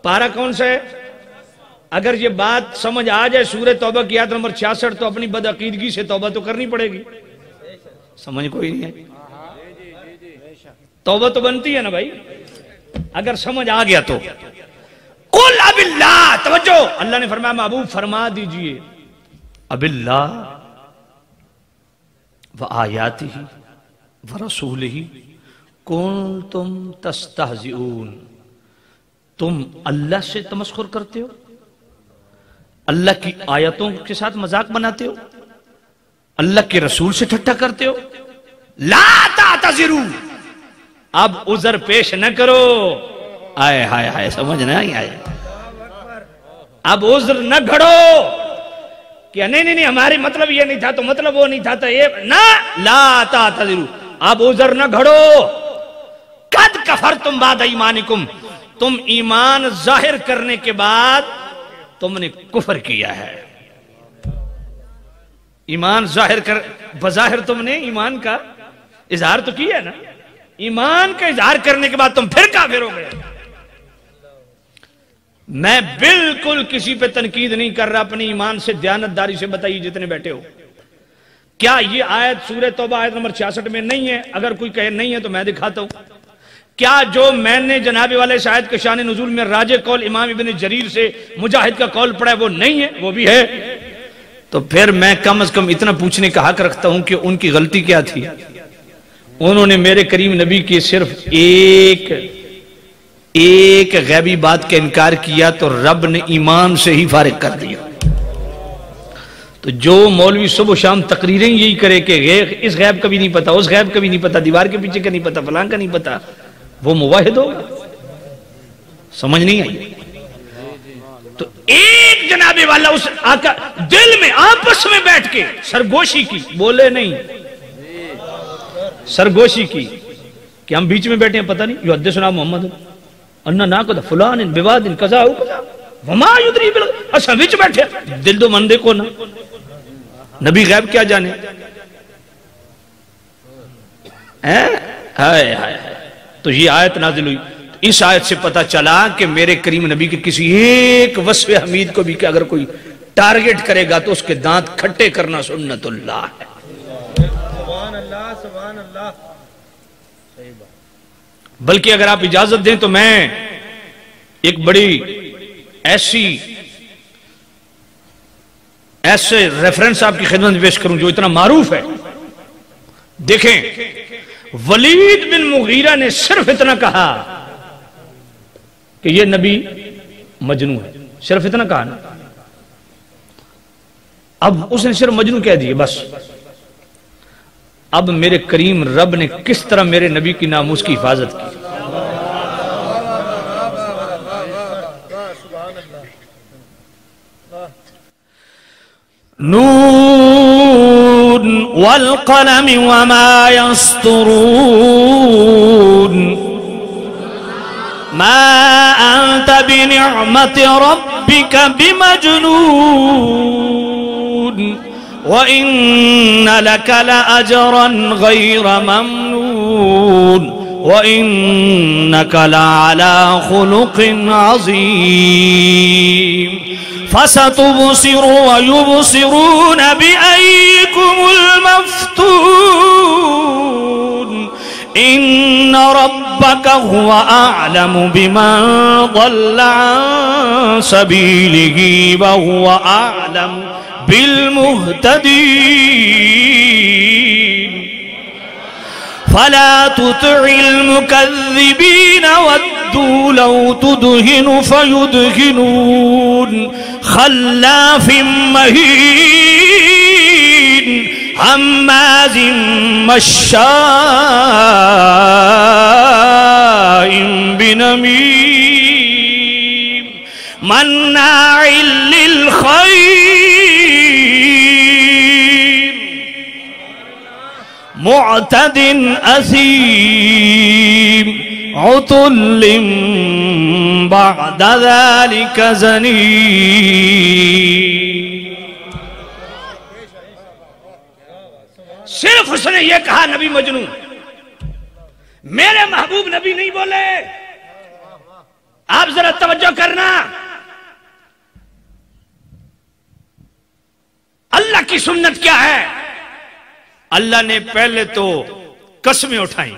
پارہ کون سا ہے؟ اگر یہ بات سمجھ آ جائے سورت توبہ کی آیت نمبر 66 تو اپنی بدعقیدگی سے توبہ تو کرنی پڑے گی۔ سمجھ کوئی نہیں ہے؟ توبہ تو بنتی ہے نا بھائی، اگر سمجھ آ گیا تو۔ قل اب اللہ، توجہ، اللہ نے فرمایا محبوب فرما دیجئے اب اللہ وآیاتہ ورسولہ کنتم تستہزئون، تم اللہ سے تمسخر کرتے ہو، اللہ کی آیتوں کے ساتھ مذاق بناتے ہو، اللہ کے رسول سے ٹھٹھا کرتے ہو۔ لا تعتذروا، اب عذر پیش نہ کرو۔ آئے ہائے ہائے، سمجھ نہیں آئے؟ اب عذر نہ گھڑو کہ نہیں نہیں نہیں ہماری مطلب یہ نہیں تھا تو مطلب وہ نہیں تھا تو یہ نہ، لا تعتذروا، اب عذر نہ گھڑو۔ قد کفرتم بعد ایمانکم، تم ایمان ظاہر کرنے کے بعد تم نے کفر کیا ہے۔ ایمان ظاہر کر، بظاہر تم نے ایمان کا اظہار تو کیا ہے نا، ایمان کا اظہار کرنے کے بعد تم پھر کافر ہو گئے۔ میں بالکل کسی پہ تنقید نہیں کر رہا، اپنی ایمان سے دیانتداری سے بتائیے جتنے بیٹھے ہو، کیا یہ آیت سورہ توبہ آیت نمبر 66 میں نہیں ہے؟ اگر کوئی کہے نہیں ہے تو میں دکھاتا ہوں۔ کیا جو میں نے جناب والے شاہد کے شان نزول میں راجح قول امام ابن جریر سے مجاہد کا قول پڑھا ہے وہ نہیں ہے؟ وہ بھی ہے۔ تو پھر میں کم از کم اتنا پوچھنے کا حق رکھتا ہوں کہ ان کی غلطی کیا تھی؟ انہوں نے میرے کریم نبی کی صرف ایک غیبی بات کا انکار کیا تو رب نے ایمان سے ہی فارغ کر دیا۔ تو جو مولوی صبح و شام تقریریں یہی کرے کہ اس غیب کا بھی نہیں پتا، اس غیب کا بھی نہیں پتا، دیوار کے پیچھے کا نہیں پتا، فلان کا نہیں پتا، وہ موحد ہوگا؟ سمجھ نہیں آئی؟ تو ایک جناب والا اس آقا دل میں آپس میں بیٹھ کے سرگوشی کی، بولے نہیں، سرگوشی کی کہ ہم بیچ میں بیٹھے ہیں پتہ نہیں، یحدثنا محمد انہ ناقد فلان بواد قضا ہو قضا وما یدری اچھا بیچ بیٹھے، دل دو مندے کو نا، نبی غیب کیا جانے؟ تو یہ آیت نازل ہوئی، اس آیت سے پتا چلا کہ میرے کریم نبی کے کسی ایک وصف حمید کو بھی کہ اگر کوئی ٹارگٹ کرے گا تو اس کے دانت کھٹے کرنا سنت اللہ ہے۔ بلکہ اگر آپ اجازت دیں تو میں ایک بڑی ایسے ریفرنس آپ کی خدمت میں پیش کروں جو اتنا معروف ہے۔ دیکھیں ولید بن مغیرہ نے صرف اتنا کہا کہ یہ نبی مجنون ہے، صرف اتنا کہا نا، اب اس نے صرف مجنون کہہ دیے بس۔ اب میرے کریم رب نے کس طرح میرے نبی کی ناموس کی حفاظت کی۔ نون والقلم وما يسطرون ما أنت بنعمة ربك بمجنون وإن لك لأجرا غير ممنون۔ وإنك لعلى خلق عظيم فستبصر ويبصرون بأيكم المفتون إن ربك هو أعلم بمن ضل عن سبيله وهو أعلم بالمهتدين فلا تطع المكذبين ودوا لو تدهن فيدهنون خلاف مهين هماز مشاء بنميم مناع للخير معتد أثيم عتل بعد ذلك زنيم. صرف اس نے یہ کہا نبی مجنون، میرے محبوب نبی نہیں بولے. آپ ذرا توجہ کرنا، اللہ کی سنت کیا ہے؟ اللہ نے پہلے تو قسمیں اٹھائیں.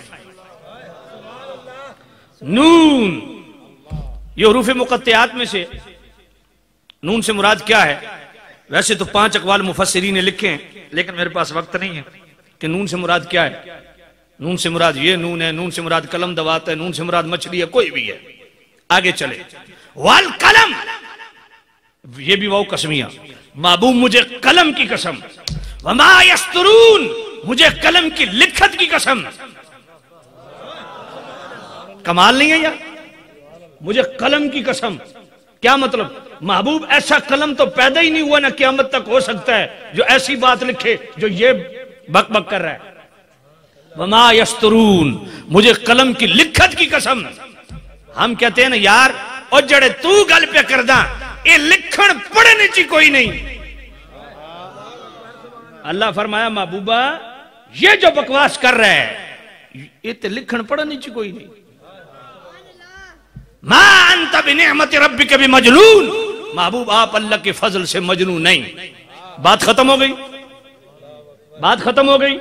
نون، یہ حروف مقطعات میں سے نون سے مراد کیا ہے؟ ویسے تو 5 اقوال مفسرین نے لکھے ہیں، لیکن میرے پاس وقت نہیں ہے کہ نون سے مراد کیا ہے. نون سے مراد یہ نون ہے، نون سے مراد قلم دوات ہے، نون سے مراد مچھلی ہے، کوئی بھی ہے. آگے چلے. والقلم، یہ بھی واو قسمیہ. محبوب مجھے قلم کی قسم. وما یسترون، مجھے قلم کی لکھت کی قسم. کمال نہیں ہے یار؟ مجھے قلم کی قسم. کیا مطلب؟ محبوب ایسا قلم تو پیدا ہی نہیں ہوا، نہ قیامت تک ہو سکتا ہے جو ایسی بات لکھے جو یہ بک بک کر رہا ہے. وما یسترون، مجھے قلم کی لکھت کی قسم. ہم کہتے ہیں نا یار او جڑے تو گل پہ کردہ یہ لکھن پڑھنے چی کوئی نہیں. اللہ فرمایا محبوبہ یہ جو بکواس کر رہا ہے یہ تے لکھن پڑھنے چی کوئی نہیں. ما انت بنعمت ربک بمجنون، محبوب آپ اللہ کے فضل سے مجنون نہیں. بات ختم ہو گئی، بات ختم ہو گئی.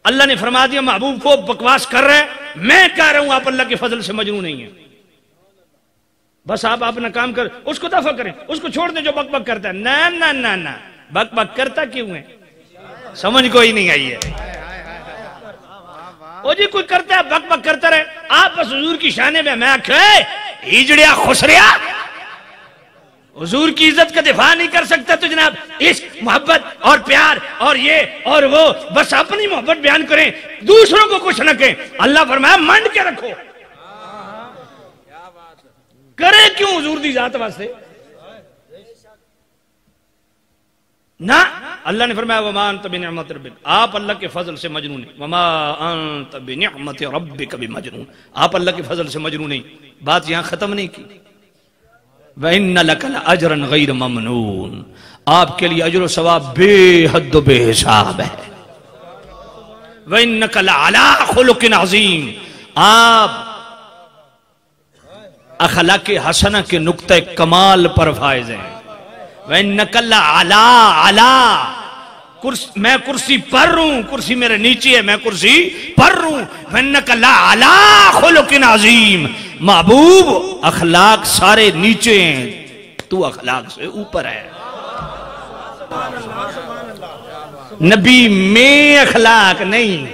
اللہ نے فرما دیا محبوب کو بکواس کر رہے ہیں، میں کہہ رہا ہوں آپ اللہ کے فضل سے مجنون نہیں ہیں. بس آپ اپنا کام کر، اس کو دفع کریں، اس کو چھوڑ دیں جو بک بک کرتا ہے. نہ نہ نہ نہ، بک بک کرتا کیوں ہے؟ سمجھ کوئی نہیں آئی ہے. وہ جی کوئی کرتا ہے بک بک کرتا رہے، آپ بس حضور کی شانے میں آکھے ہجڑیا خسریا حضور کی عزت کا دفاع نہیں کر سکتا تو جناب عشق محبت اور پیار اور یہ اور وہ بس اپنی محبت بیان کریں، دوسروں کو کچھ نہ کہیں. اللہ فرمایا منڈ کے رکھو. کرے کیوں حضور دی ذات واسطے؟ نہ، اللہ نے فرمایا وما انت بنعمت ربک، آپ اللہ کے فضل سے مجنون ہیں. وما انت بنعمت ربک بمجنون، آپ اللہ کے فضل سے مجنون نہیں. بات یہاں ختم نہیں کی. وَإِنَّ لَكَ لَأَجْرًا غَيْرَ مَمْنُونَ، آپ کے لیے اجر و ثواب بے حد و بے حساب ہے. وَإِنَّكَ لَعَلَىٰ خُلُقٍ عَظِيمٍ، آپ اخلاق حسنہ کے نقطہ کمال پر فائز ہیں. وَإِنَّكَ لَعَلَىٰ، میں کرسی پر ہوں، کرسی میرے نیچے ہے، میں کرسی پر ہوں. وَإِنَّكَ لَعَلَىٰ خُلُقٍ عَظِيمٍ، محبوب اخلاق سارے نیچے ہیں، تو اخلاق سے اوپر ہے. نبی میں اخلاق نہیں،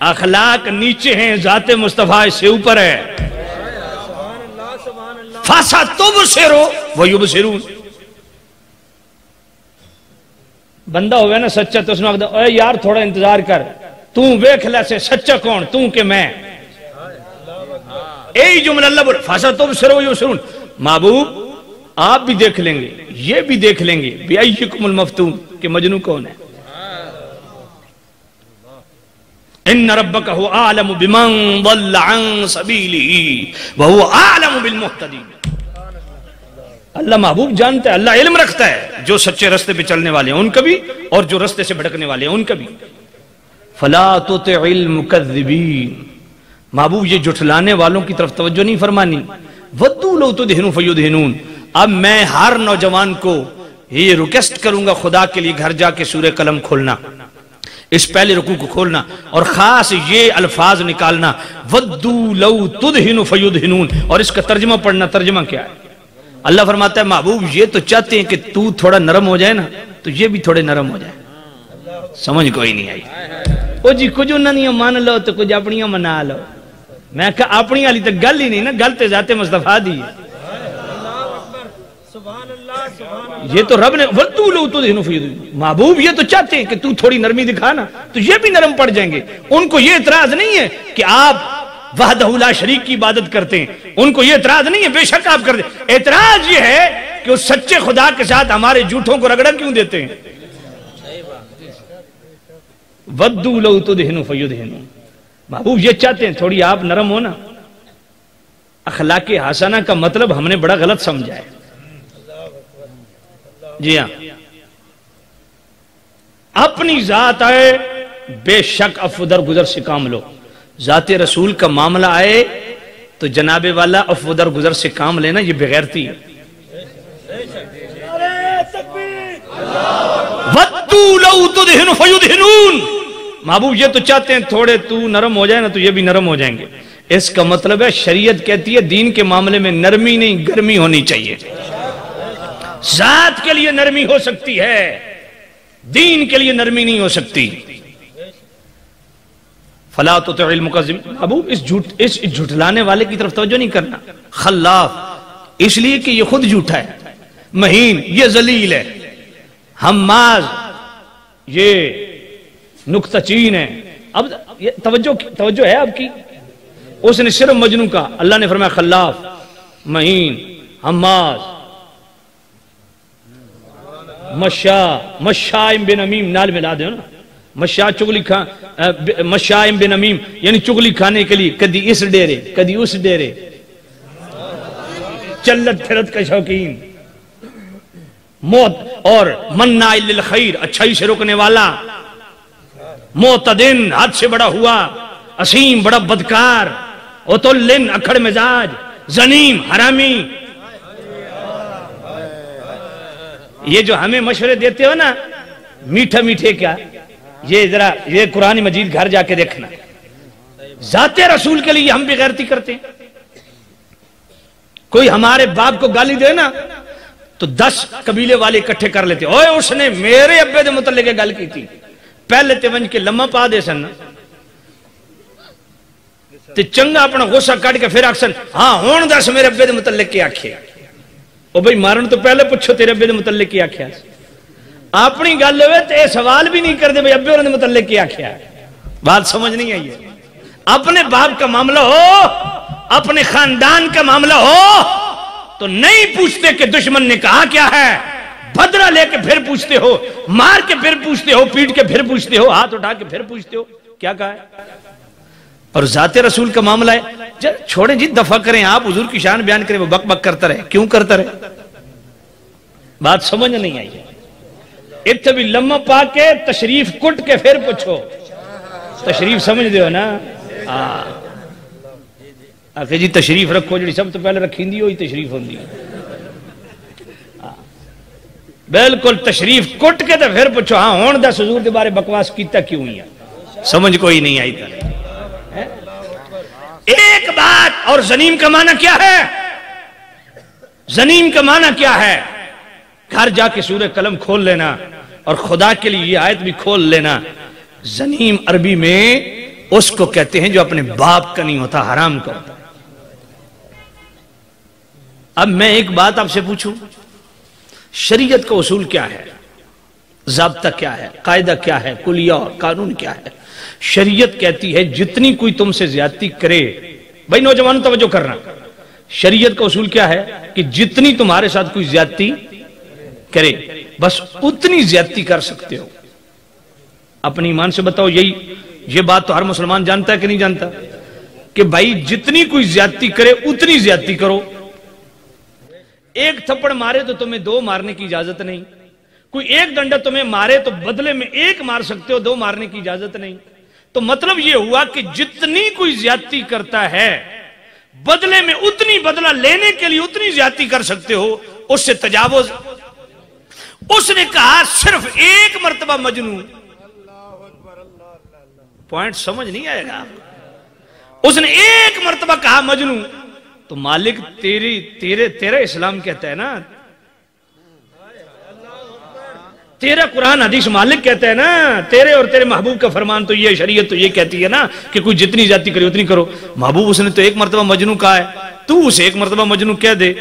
اخلاق نیچے ہیں، ذات مصطفیٰ سے اوپر ہے. فَسَتُبْصِرُ وَيُبْصِرُونَ، بندہ ہوئے نا سچا تو اس نے کہا اے یار تھوڑا انتظار کر، تو ویکھ لے سے سچا کون، تو کہ میں. یہی جملہ اللہ بول فَسَتُبْصِرُ وَيُبْصِرُونَ، محبوب آپ بھی دیکھ لیں گے، یہ بھی دیکھ لیں گے بِأَيِّكُمُ الْمَفْتُونَ کہ مجنون کون ہے. ان ربک هو اعلم بمن ضل عن سبیلہ وهو اعلم بالمہتدین. اللہ محبوب جانتا ہے، اللہ علم رکھتا ہے جو سچے رستے پہ چلنے والے ہیں ان کا بھی، اور جو رستے سے بھٹکنے والے ہیں ان کا بھی. فلا تطع المکذبین، محبوب یہ جھٹلانے والوں کی طرف توجہ نہیں فرمانی. ودوا لو تدہنوا فیدہنون. اب میں ہر نوجوان کو یہ ریکویسٹ کروں گا خدا کے لیے گھر جا کے سورہ قلم کھولنا، اس پہلے رکوع کو کھولنا اور خاص یہ الفاظ نکالنا ودوا لو تدہنوا فیدہنون، اور اس کا ترجمہ پڑھنا. ترجمہ کیا ہے؟ اللہ فرماتا ہے محبوب یہ تو چاہتے ہیں کہ تو تھوڑا نرم ہو جائے نا، تو یہ بھی تھوڑے نرم ہو جائے. سمجھ کوئی نہیں آئی. او جی کچھ انہوں نے مان لو تو کچھ اپنیاں منا لو. میں کہا اپنی والی تو گل ہی نہیں نا، گل تو ذات مصطفیٰ دی ہے. یہ تو رب نے ودوا لو تدہنوا فیدہنون، محبوب یہ تو چاہتے ہیں کہ تو تھوڑی نرمی دکھا نا، تو یہ بھی نرم پڑ جائیں گے. ان کو یہ اعتراض نہیں ہے کہ آپ وحدہ لا شریک کی عبادت کرتے ہیں، ان کو یہ اعتراض نہیں ہے، بے شک آپ کرتے ہیں. اعتراض یہ ہے کہ اس سچے خدا کے ساتھ ہمارے جھوٹوں کو رگڑا کیوں دیتے ہیں. ودوا لو تدہنوا فیدہنون، محبوب یہ چاہتے ہیں تھوڑی آپ نرم ہونا. اخلاق حسنہ کا مطلب ہم نے بڑا غلط سمجھا ہے. جی ہاں، اپنی ذات آئے بے شک عفو درگزر سے کام لو. ذات رسول کا معاملہ آئے تو جناب والا عفو درگزر سے کام لینا یہ بغیرتی ہے. وَدُّوا لَوْ تُدْهِنُ فَيُدْهِنُونَ، محبوب یہ تو چاہتے ہیں تھوڑے تو نرم ہو جائے نا تو یہ بھی نرم ہو جائیں گے. اس کا مطلب ہے شریعت کہتی ہے دین کے معاملے میں نرمی نہیں گرمی ہونی چاہیے. ذات کے لیے نرمی ہو سکتی ہے، دین کے لیے نرمی نہیں ہو سکتی. فلا تطع المکذبین، محبوب اس جھٹلانے والے کی طرف توجہ نہیں کرنا. خلاف اس لیے کہ یہ خود جھوٹا ہے، مہین یہ ذلیل ہے، حماز یہ نکتہ چین ہے. اب توجہ ہے آپ کی. اس نے صرف مجنون کا، اللہ نے فرمایا خلاف، مہین، حماز، مشائم بن امیم نال ملا دے نا. مشائم بن امیم یعنی چغلی کھانے کے لیے کدی اس ڈیرے کدی اس ڈیرے، چلت پھرت کا شوقین، موت اور مناع للخیر اچھائی سے روکنے والا، معتدن حد سے بڑا ہوا، اسیم بڑا بدکار، عتلن اکھڑ مزاج، زنیم حرامی. یہ جو ہمیں مشورے دیتے ہو نا میٹھا میٹھے کیا، یہ ذرا یہ قرآن مجید گھر جا کے دیکھنا. ذات رسول کے لیے ہم بھی غیرتی کرتے ہیں. کوئی ہمارے باپ کو گالی دے نا تو 10 قبیلے والے اکٹھے کر لیتے، اوے اس نے میرے ابے دے متعلق گل کی تھی. پہلے تے ونج کے لمحہ پا دے سن تے چنگا اپنا غصہ کٹ کے پھر آکسن ہاں ہون دس میرے ابے دے متعلق کی آکھے. او بھئی مارن تو پہلے پوچھو تیرے ابے دے متعلق کی آکھیا. اپنی گل ہوئے تو یہ سوال بھی نہیں کرتے بھئی ابے انہوں نے متعلق کی آکھیا. بات سمجھ نہیں آئی ہے. اپنے باپ کا معاملہ ہو، اپنے خاندان کا معاملہ ہو تو نہیں پوچھتے کہ دشمن نے کہا کیا ہے، بدلہ لے کے پھر پوچھتے ہو، مار کے پھر پوچھتے ہو، پیٹ کے پھر پوچھتے ہو، ہاتھ اٹھا کے پھر پوچھتے ہو کیا کہا ہے. اور ذات رسول کا معاملہ ہے چھوڑیں جی دفع کریں، آپ حضور کی شان بیان کریں، وہ بک بک کرتا رہے. کیوں کرتا رہے؟ بات سمجھ نہیں آئی ہے. اتنے بھی لمحہ پا کے تشریف کٹ کے پھر پوچھو. تشریف سمجھ دے ہو نا؟ آکھے جی تشریف رکھو، جی سب تو پہلے رکھیں دی ہوئی تشریف ہوں دی. بالکل تشریف کٹ کے تو پھر پوچھو ہاں ہون دس حضور دے بارے بکواس کیتا کیوں ہی ہے. سمجھ کوئی نہیں آئی تھا. ایک بات اور زنیم کا معنی کیا ہے؟ زنیم کا معنی کیا ہے؟ گھر جا کے سورہ قلم کھول لینا اور خدا کے لیے یہ آیت بھی کھول لینا. زنیم عربی میں اس کو کہتے ہیں جو اپنے باپ کا نہیں ہوتا، حرام کا ہوتا. اب میں ایک بات آپ سے پوچھوں، شریعت کا اصول کیا ہے، ضابطہ کیا ہے، قاعدہ کیا ہے، کلیہ اور قانون کیا ہے؟ شریعت کہتی ہے جتنی کوئی تم سے زیادتی کرے، بھائی نوجوان توجہ کرنا، شریعت کا اصول کیا ہے کہ جتنی تمہارے ساتھ کوئی زیادتی کرے بس اتنی زیادتی کر سکتے ہو. اپنی ایمان سے بتاؤ، یہ بات تو ہر مسلمان جانتا ہے کہ نہیں جانتا کہ بھائی جتنی کوئی زیادتی کرے اتنی زیادتی کرو. ایک تھپڑ مارے تو تمہیں 2 مارنے کی اجازت نہیں. کوئی ایک ڈنڈا تمہیں مارے تو بدلے میں 1 مار سکتے ہو، 2 مارنے کی اجازت نہیں. تو مطلب یہ ہوا کہ جتنی کوئی زیادتی کرتا ہے بدلے میں اتنی بدلہ لینے کے لیے اتنی زیادتی کر سکتے ہو، اس سے تجاوز۔ اس نے کہا صرف ایک مرتبہ مجنون، پوائنٹ سمجھ نہیں آئے گا، اس نے ایک مرتبہ کہا مجنون، تو مالک تیرا اسلام کہتا ہے نا، تیرا قرآن حدیث مالک کہتا ہے نا، تیرے اور تیرے محبوب کا فرمان تو یہ، شریعت تو یہ کہتی ہے نا کہ کوئی جتنی زیادتی کرے اتنی کرو۔ محبوب اس نے تو ایک مرتبہ مجنون کہا ہے، تو اسے ایک مرتبہ مجنون کہہ دے،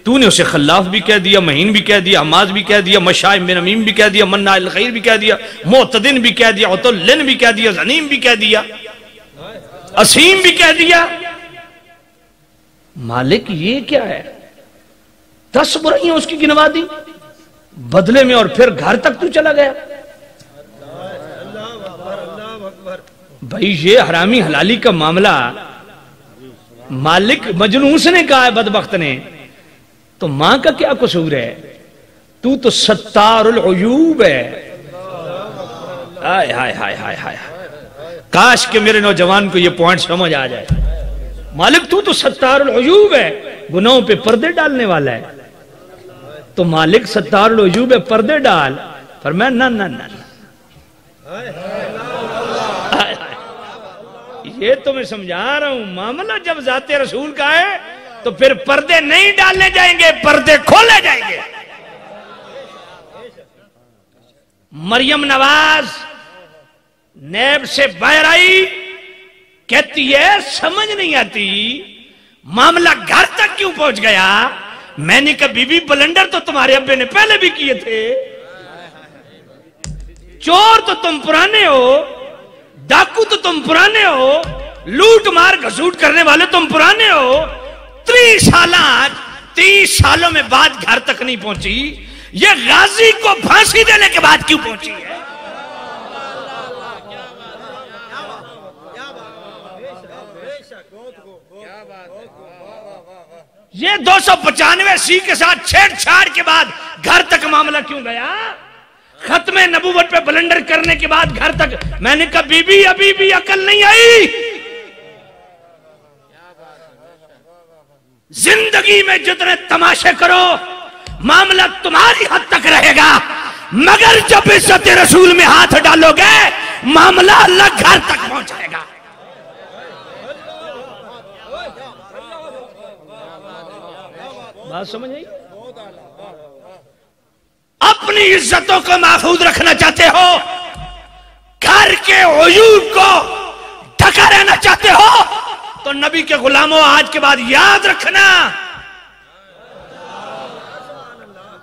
تو نے اسے خلاف بھی کہہ دیا، مہین بھی کہہ دیا، حماز بھی کہہ دیا، مشاء بن امیم بھی کہہ دیا، مناع الخیر بھی کہہ دیا، معتدن بھی کہہ دیا، عتلن بھی کہہ دیا، زنیم بھی کہہ دیا، اسیم بھی کہہ دیا۔ مالک یہ کیا ہے؟ 10 برائیاں اس کی گنوا دی بدلے میں، اور پھر گھر تک تو چلا گیا۔ بھائی یہ حرامی حلالی کا معاملہ مالک مجنون نے کہا ہے بدبخت نے، تو ماں کا کیا قصور ہے؟ تو ستار العیوب ہے۔ ہائے ہائے ہائے ہائے ہائے، کاش کہ میرے نوجوان کو یہ پوائنٹ سمجھ آ جائے۔ مالک تو ستار العیوب ہے، گناہوں پہ پردے ڈالنے والا ہے، تو مالک ستار العیوب ہے، پردے ڈال۔ فرمایا نہ نہ نہ، یہ تو میں سمجھا رہا ہوں، معاملہ جب ذات رسول کا ہے تو پھر پردے نہیں ڈالنے جائیں گے، پردے کھولے جائیں گے۔ مریم نواز نیب سے باہر آئی، کہتی ہے سمجھ نہیں آتی معاملہ گھر تک کیوں پہنچ گیا۔ میں نے کہا بی بی بلنڈر تو تمہارے ابے نے پہلے بھی کیے تھے، چور تو تم پرانے ہو، ڈاکو تو تم پرانے ہو، لوٹ مار گھسوٹ کرنے والے تم پرانے ہو۔ 30 سالوں میں بات گھر تک نہیں پہنچی، یہ غازی کو پھانسی دینے کے بعد کیوں پہنچی ہے؟ یہ 295 کے ساتھ چھیڑ چھاڑ کے بعد گھر تک معاملہ کیوں گیا؟ ختم نبوت پہ بلنڈر کرنے کے بعد گھر تک۔ میں نے کہا بی بی ابھی بھی عقل نہیں آئی، زندگی میں جتنے تماشے کرو معاملہ تمہاری حد تک رہے گا، مگر جب عزت رسول میں ہاتھ ڈالو گے معاملہ اللہ گھر تک پہنچائے گا۔ بات سمجھ آئی؟ اپنی عزتوں کو محفوظ رکھنا چاہتے ہو، گھر کے عیوب کو ڈھکا رہنا چاہتے ہو، تو نبی کے غلاموں آج کے بعد یاد رکھنا،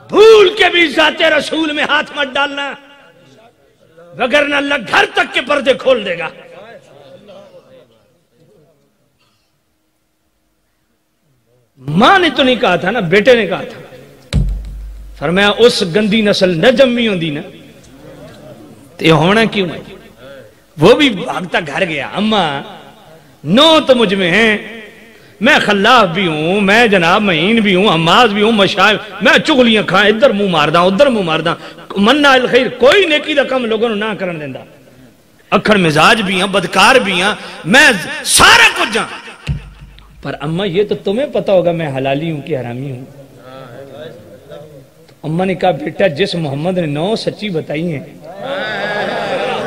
بھول کے بھی ذات رسول میں ہاتھ مت ڈالنا، وگرنہ اللہ گھر تک کے پردے کھول دے گا۔ ماں نے تو نہیں کہا تھا نا، بیٹے نے کہا تھا، فرمایا اس گندی نسل نہ جمی ہوندی نا تو یہ ہونا کیوں ہے؟ وہ بھی بھاگتا گھر گیا، اماں 9 تو مجھ میں ہیں، میں خلاف بھی ہوں، میں جناب مہین بھی ہوں، حماز بھی ہوں، مشاء، میں چغلیاں کھائیں، ادھر منہ مارداں ادھر منہ مارداں، منع الخیر کوئی نیکی دا کم لوگوں نہ کرن دیندا، اکھڑ مزاج بھی ہیں، بدکار بھی ہیں، میں سارا کچھ جاں، پر اماں یہ تو تمہیں پتا ہوگا میں حلالی ہوں کہ حرامی ہوں۔ اماں نے کہا بیٹا جس محمد نے 9 سچی بتائی ہیں،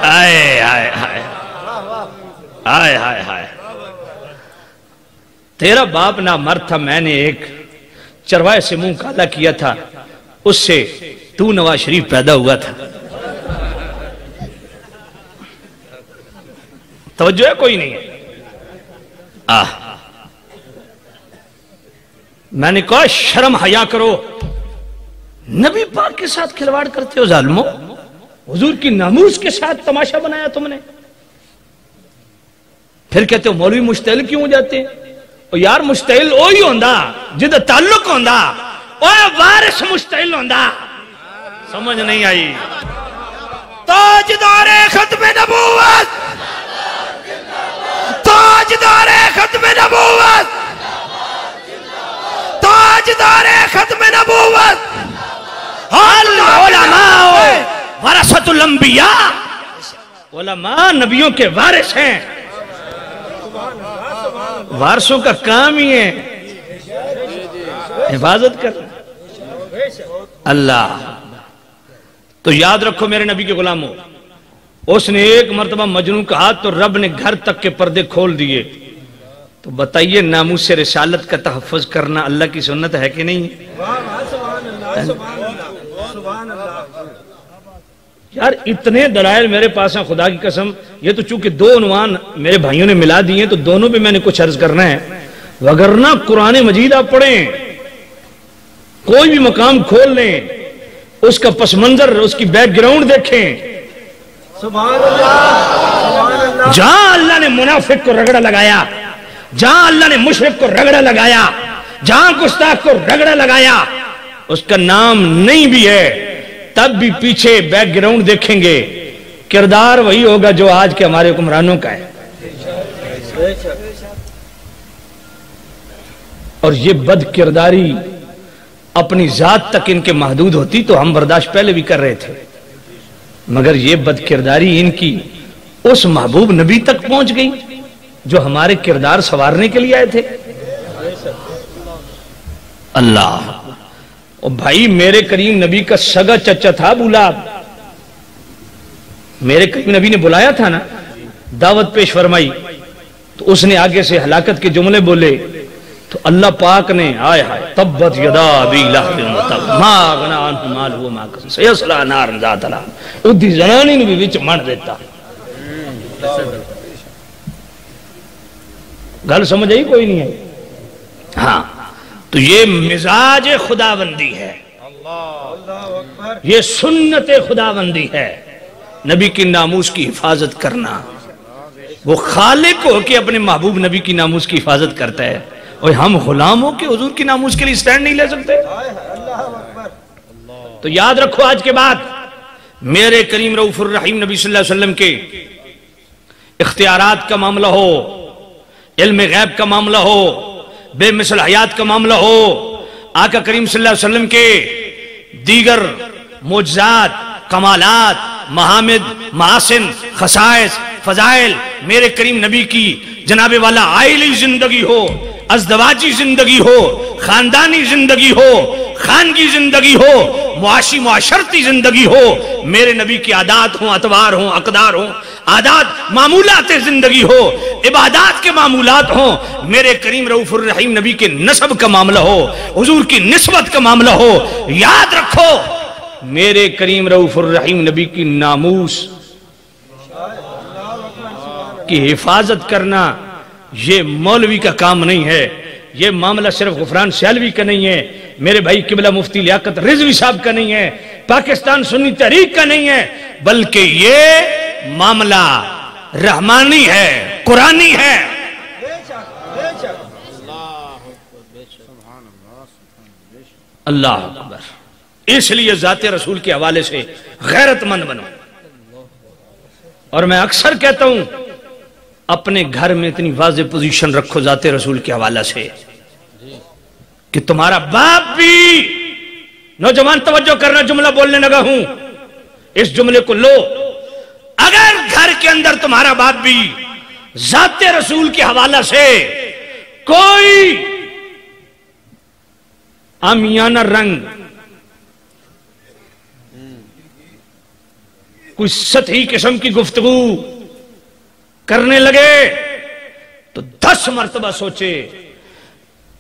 آئے آئے آئے آئے آئے آئے، تیرا باپ نہ مرد تھا، میں نے ایک چروائے سے منہ کالا کیا تھا، اس سے تو نواز شریف پیدا ہوا تھا۔ توجہ ہے کوئی نہیں ہے؟ میں نے کہا شرم حیا کرو، نبی پاک کے ساتھ کھلواڑ کرتے ہو ظالموں، حضور کی ناموس کے ساتھ تماشا بنایا تم نے، پھر کہتے ہو مولوی مشتعل کیوں ہو جاتے ہیں؟ او یار مشتعل وہی ہوندا جدہ تعلق ہوندا، او وارث مشتعل ہوندا، سمجھ نہیں آئی؟ تاجدار ختم نبوت، تاجدار ختم نبوت، تاجدار ختم نبوت، العلماء ورثۃ الانبیاء، علماء نبیوں کے وارث ہیں، وارثوں کا کام ہی ہے حفاظت کرنا۔ اللہ تو یاد رکھو میرے نبی کے غلاموں، اس نے ایک مرتبہ مجنون کہا تو رب نے گھر تک کے پردے کھول دیے۔ تو بتائیے ناموس سے رسالت کا تحفظ کرنا اللہ کی سنت ہے کہ نہیں؟ یار اتنے دلائل میرے پاس ہیں خدا کی قسم، یہ تو چونکہ دو عنوان میرے بھائیوں نے ملا دیے تو دونوں پہ میں نے کچھ عرض کرنا ہے، وگرنہ قرآن مجید آپ پڑھیں، کوئی بھی مقام کھول لیں، اس کا پس منظر، اس کی بیک گراؤنڈ دیکھیں، جہاں اللہ نے منافق کو رگڑا لگایا، جہاں اللہ نے مشرک کو رگڑا لگایا، جہاں گستاخ کو رگڑا لگایا، اس کا نام نہیں بھی ہے، تب بھی پیچھے بیک گراؤنڈ دیکھیں گے، کردار وہی ہوگا جو آج کے ہمارے حکمرانوں کا ہے۔ اور یہ بد کرداری اپنی ذات تک ان کے محدود ہوتی تو ہم برداشت پہلے بھی کر رہے تھے، مگر یہ بد کرداری ان کی اس محبوب نبی تک پہنچ گئی جو ہمارے کردار سنوارنے کے لیے آئے تھے۔ اللہ اور بھائی میرے کریم نبی کا سگا چچا تھا ابو لہب، میرے کریم نبی نے بلایا تھا نا، دعوت پیش فرمائی تو اس نے آگے سے ہلاکت کے جملے بولے تو اللہ پاک نے آئے ہائے تبت یدا ابی لہب وتب ما اغنی عنہ مالہ وما کسب سیصلی نارا ذات لہب، ادھی زنانی نے بھی وچ من دیتا۔ گل سمجھ آئی کوئی نہیں ہے؟ ہاں تو یہ مزاج خداوندی ہے، یہ سنت خداوندی ہے، نبی کی ناموس کی حفاظت کرنا۔ وہ خالق ہو کہ اپنے محبوب نبی کی ناموس کی حفاظت کرتا ہے، اور ہم غلام ہو کہ حضور کی ناموس کے لیے سٹینڈ نہیں لے سکتے۔ تو یاد رکھو آج کے بعد میرے کریم رؤوف الرحیم نبی صلی اللہ علیہ وسلم کے اختیارات کا معاملہ ہو، علم غیب کا معاملہ ہو، بے مثل حیات کا معاملہ ہو، آقا کریم صلی اللہ علیہ وسلم کے دیگر معجزات، کمالات، محامد، محاسن، خصائص، فضائل، میرے کریم نبی کی جناب والا عائلی زندگی ہو، ازدواجی زندگی ہو، خاندانی زندگی ہو، خانگی زندگی ہو، معاشی معاشرتی زندگی ہو، میرے نبی کی عادات ہوں، اطوار ہوں، اقدار ہوں، عادات معمولات زندگی ہو، عبادات کے معمولات ہوں، میرے کریم رؤوف الرحیم نبی کے نسب کا معاملہ ہو، حضور کی نسبت کا معاملہ ہو، یاد رکھو میرے کریم رؤوف الرحیم نبی کی ناموس کی حفاظت کرنا یہ مولوی کا کام نہیں ہے، یہ معاملہ صرف غفران سیالوی کا نہیں ہے، میرے بھائی قبلہ مفتی لیاقت رضوی صاحب کا نہیں ہے، پاکستان سنی تحریک کا نہیں ہے، بلکہ یہ معاملہ رحمانی ہے، قرآنی ہے۔ اللہ اکبر۔ اس لیے ذات رسول کے حوالے سے غیرت مند بنو، اور میں اکثر کہتا ہوں اپنے گھر میں اتنی واضح پوزیشن رکھو ذات رسول کے حوالے سے کہ تمہارا باپ بھی، نوجوان توجہ کرنا، جملہ بولنے لگا ہوں، اس جملے کو لو، اگر گھر کے اندر تمہارا باپ بھی ذات رسول کے حوالے سے کوئی عامیانہ رنگ، کوئی سطحی قسم کی گفتگو کرنے لگے تو 10 مرتبہ سوچے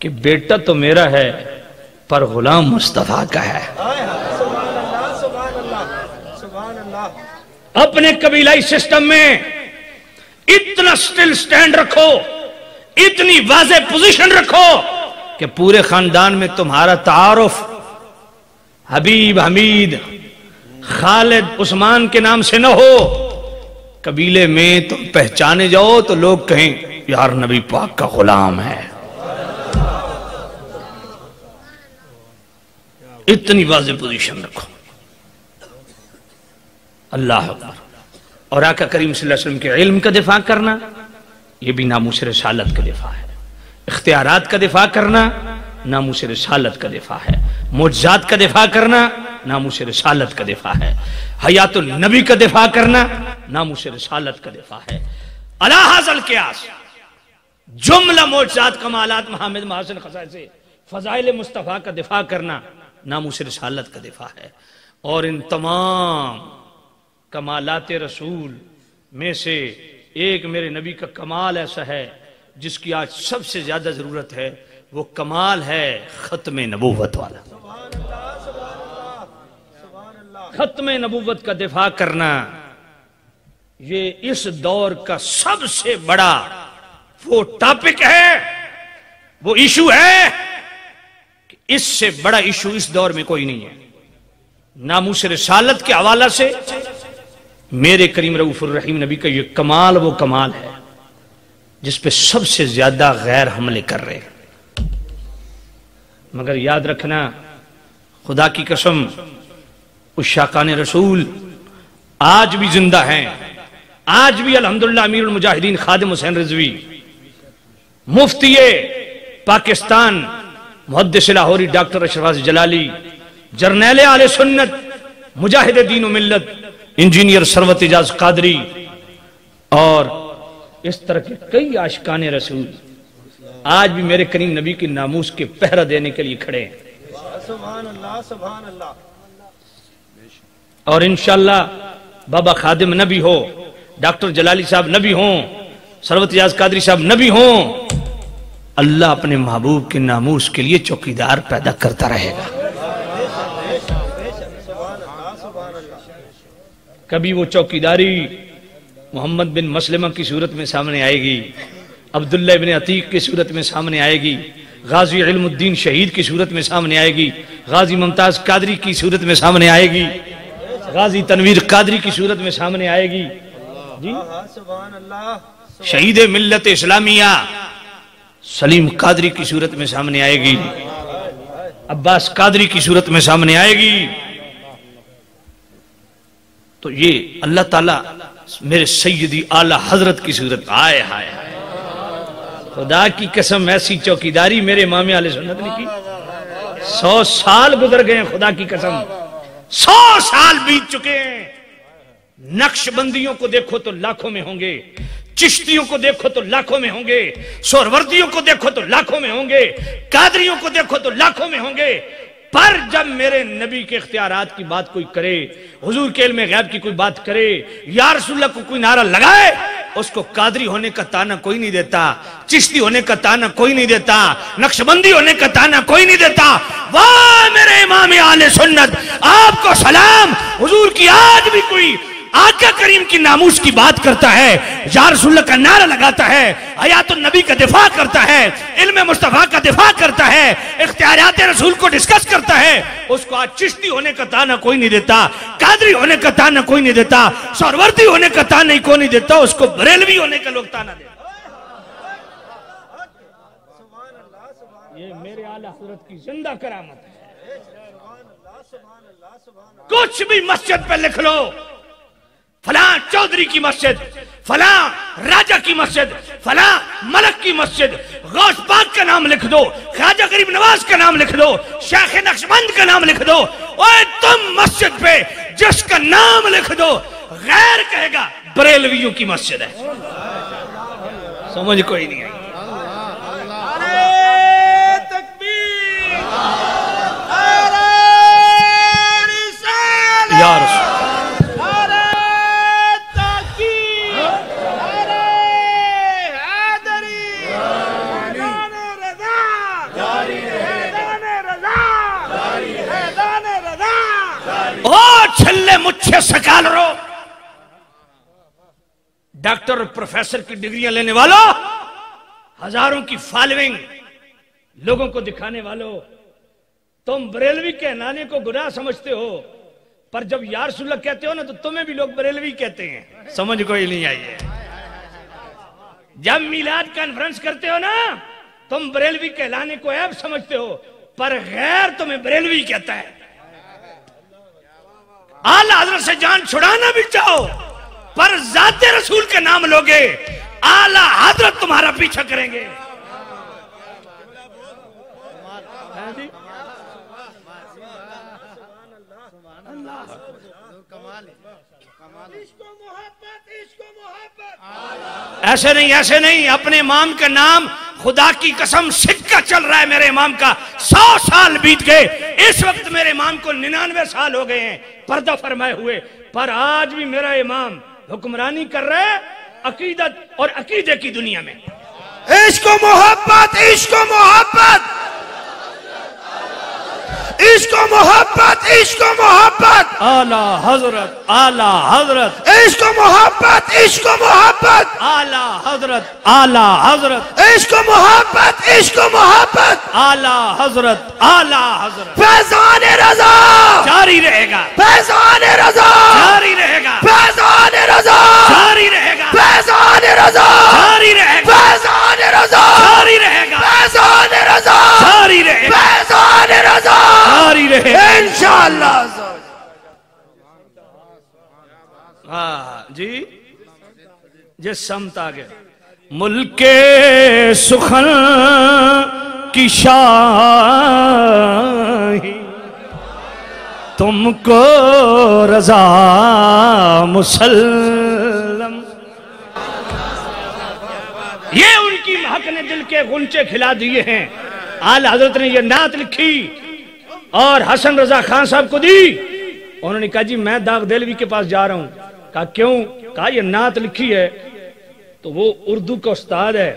کہ بیٹا تو میرا ہے پر غلام مصطفیٰ کا ہے۔ اپنے قبیلائی سسٹم میں اتنا سٹل سٹینڈ رکھو، اتنی واضح پوزیشن رکھو کہ پورے خاندان میں تمہارا تعارف حبیب، حمید، خالد، عثمان کے نام سے نہ ہو، قبیلے میں تم پہچانے جاؤ تو لوگ کہیں یار نبی پاک کا غلام ہے۔ اتنی واضح پوزیشن رکھو۔ اللہ اکبر۔ اور آقا کریم صلی اللہ علیہ وسلم کے علم کا دفاع کرنا یہ بھی ناموس رسالت کا دفاع ہے، اختیارات کا دفاع کرنا ناموس رسالت کا دفاع ہے، معجزات کا دفاع کرنا ناموس رسالت کا دفاع ہے، حیات النبی کا دفاع کرنا ناموس رسالت کا دفاع ہے۔ علی ھذا القیاس جملہ معجزات کمالات محامد محاسن خصائص فضائل مصطفیٰ کا دفاع کرنا ناموس رسالت کا دفاع ہے۔ اور ان تمام کمالات رسول میں سے ایک میرے نبی کا کمال ایسا ہے جس کی آج سب سے زیادہ ضرورت ہے، وہ کمال ہے ختم نبوت والا۔ ختم نبوت کا دفاع کرنا یہ اس دور کا سب سے بڑا وہ ٹاپک ہے، وہ ایشو ہے کہ اس سے بڑا ایشو اس دور میں کوئی نہیں ہے۔ ناموس رسالت کے حوالہ سے میرے کریم رؤوف الرحیم نبی کا یہ کمال وہ کمال ہے جس پہ سب سے زیادہ غیر حملے کر رہے ہیں۔ مگر یاد رکھنا، خدا کی قسم عشاقان رسول آج بھی زندہ ہیں، آج بھی الحمدللہ امیر المجاہدین خادم حسین رضوی، مفتی پاکستان محدث لاہوری ڈاکٹر اشرف جلالی، جرنیل اہل سنت مجاہد دین و ملت انجینئر ثروت اعجاز قادری اور اس طرح کے کئی عاشقان رسول آج بھی میرے کریم نبی کی ناموس کے پہرہ دینے کے لیے کھڑے ہیں۔ سبحان اللہ سبحان اللہ۔ اور انشاءاللہ بابا خادم نبی ہو، ڈاکٹر جلالی صاحب نبی ہوں، ثروت اعجاز قادری صاحب نبی ہوں، اللہ اپنے محبوب کے ناموس کے لیے چوکیدار پیدا کرتا رہے گا۔ کبھی وہ چوکیداری محمد بن مسلمہ کی صورت میں سامنے آئے گی، عبداللہ بن عتیق کی صورت میں سامنے آئے گی، غازی علم الدین شہید کی صورت میں سامنے آئے گی، غازی ممتاز قادری کی صورت میں سامنے آئے گی، غازی تنویر قادری کی صورت میں سامنے آئے گی، جی شہید ملت اسلامیہ سلیم قادری کی صورت میں سامنے آئے گی، عباس قادری کی صورت میں سامنے آئے گی۔ تو یہ اللہ تعالیٰ میرے سیدی اعلیٰ حضرت کی صورت آئے ہائے خدا کی قسم ایسی چوکیداری میرے امام اہل سنت نے کی۔ 100 سال گزر گئے ہیں، خدا کی قسم 100 سال بیت چکے ہیں۔ نقش بندیوں کو دیکھو تو لاکھوں میں ہوں گے، چشتیوں کو دیکھو تو لاکھوں میں ہوں گے، سہروردیوں کو دیکھو تو لاکھوں میں ہوں گے، قادریوں کو دیکھو تو لاکھوں میں ہوں گے، پر جب میرے نبی کے اختیارات کی بات کوئی کرے، حضور کے علم غیب کی کوئی بات کرے، یا رسول اللہ کو کوئی نعرہ لگائے، اس کو قادری ہونے کا تانا کوئی نہیں دیتا، چشتی ہونے کا تانا کوئی نہیں دیتا، نقشبندی ہونے کا تانا کوئی نہیں دیتا۔ واہ میرے امام اہل سنت، آپ کو سلام، حضور کی آج بھی کوئی آقا کریم کی ناموس کی بات کرتا ہے، یا رسول اللہ کا نعرہ لگاتا ہے، حیات النبی کا دفاع کرتا ہے، علم مصطفیٰ کا دفاع کرتا ہے، اختیارات رسول کو ڈسکس کرتا ہے، اس کو آج چشتی ہونے کا تانا کوئی نہیں دیتا، قادری ہونے کا تانا کوئی نہیں دیتا، سہروردی ہونے کا تانا کوئی نہیں دیتا، اس کو بریلوی ہونے کا لوگ تانا دیتا۔ یہ میرے اعلیٰ حضرت کی زندہ کرامت ہے۔ کچھ بھی مسجد پہ لکھ لو، فلاں چودھری کی مسجد، فلاں راجہ کی مسجد، فلاں ملک کی مسجد، غوث پاک کا نام لکھ دو، خواجہ غریب نواز کا نام لکھ دو، شیخ نقشبند کا نام لکھ دو، اوہ تم مسجد پہ جس کا نام لکھ دو غیر کہے گا بریلویوں کی مسجد ہے۔ سمجھ کوئی نہیں آئی۔ یا رسول چھلے مچھے سکالرو، ڈاکٹر اور پروفیسر کی ڈگریاں لینے والوں، ہزاروں کی فالوئنگ لوگوں کو دکھانے والوں، تم بریلوی کہلانے کو گناہ سمجھتے ہو، پر جب یا رسول اللہ کہتے ہو نا تو تمہیں بھی لوگ بریلوی کہتے ہیں۔ سمجھ کوئی نہیں آئی ہے۔ جب میلاد کانفرنس کرتے ہو نا تم بریلوی کہلانے کو عیب سمجھتے ہو، پر غیر تمہیں بریلوی کہتا ہے۔ اعلیٰ حضرت سے جان چھڑانا بھی چاہو، پر ذات رسول کا نام لوگے، اعلیٰ حضرت تمہارا پیچھا کریں گے۔ ایسے نہیں اپنے امام کا نام، خدا کی قسم سکہ چل رہا ہے میرے امام کا، 100 سال بیت گئے، اس وقت میرے امام کو 99 سال ہو گئے ہیں پردہ فرمائے ہوئے، پر آج بھی میرا امام حکمرانی کر رہا ہے عقیدت اور عقیدے کی دنیا میں۔ عشق و محبت، عشق و محبت، عشق و محبت، عشق و محبت، اعلیٰ حضرت، اعلیٰ حضرت، عشق و محبت، عشق و محبت، اعلیٰ حضرت، اعلیٰ حضرت، عشق و محبت، عشق و محبت، اعلیٰ حضرت، اعلیٰ حضرت، فیضان رضا، جاری رہے گا، فیضان رضا، جاری رہے گا، فیضان رضا، جاری رہے گا، فیضان رضا، جاری رہے گا، فیضان رضا، جاری رہے گا، فیضان رضا، جاری رہے گا، فیضان رضا، جاری رہے گا، انشاءاللہ۔ ہاں جی جس سمت آگے ملک سخن کی شاہی تم کو رضا مسلم، یہ ان کی مہک نے دل کے غنچے کھلا دیے ہیں۔ آل حضرت نے یہ نعت لکھی اور حسن رضا خان صاحب کو دی، انہوں نے کہا جی میں داغ دہلوی کے پاس جا رہا ہوں، کہا کیوں؟ کہا یہ نعت لکھی ہے تو وہ اردو کا استاد ہے،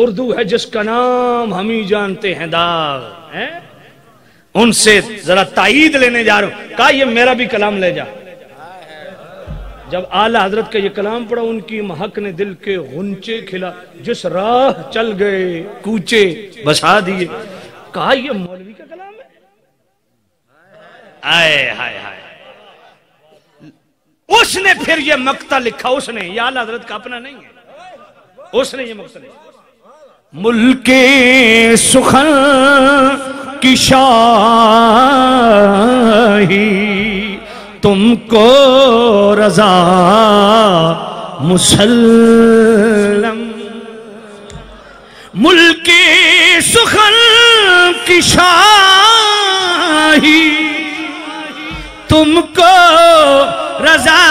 اردو ہے جس کا نام ہم ہی جانتے ہیں داغ، ان سے ذرا تائید لینے جا رہا ہوں۔ کہا یہ میرا بھی کلام لے جا۔ جب اعلیٰ حضرت کا یہ کلام پڑھا، ان کی مہک نے دل کے غنچے کھلا، جس راہ چل گئے کوچے بسا دیے۔ کہا یہ مولوی کا کلام ہے؟ آئے ہائے ہائے، اس نے پھر یہ مقطع لکھا، اس نے، یہ اعلیٰ حضرت کا اپنا نہیں ہے، اس نے یہ مقطع لکھا۔ ملک سخن کی شاہی تم کو رضا مسلم، ملک سخن کی شاہی تم کو رضا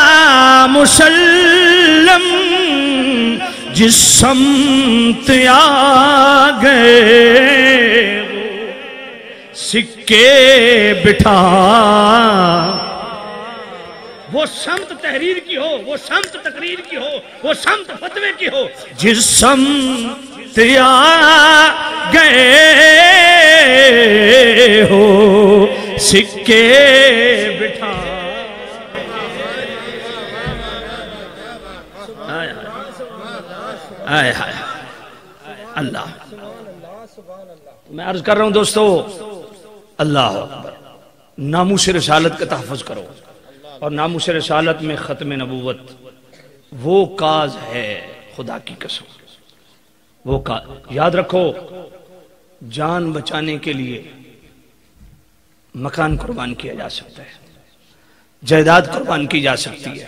مسلم، جس سمت آگئے سکے بٹھا، وہ سمت تحریر کی ہو، وہ سمت تقریر کی ہو، وہ سمت فتوے کی ہو، جس سمت آگئے ہو سکے بٹھا۔ آئے ہائے اللہ، میں عرض کر رہا ہوں دوستو، اللہ اکبر، ناموس رسالت کا تحفظ کرو، اور ناموس رسالت میں ختم نبوت وہ کاز ہے، خدا کی قسم وہ کاز۔ یاد رکھو، جان بچانے کے لیے مکان قربان کیا جا سکتا ہے، جائیداد قربان کی جا سکتی ہے،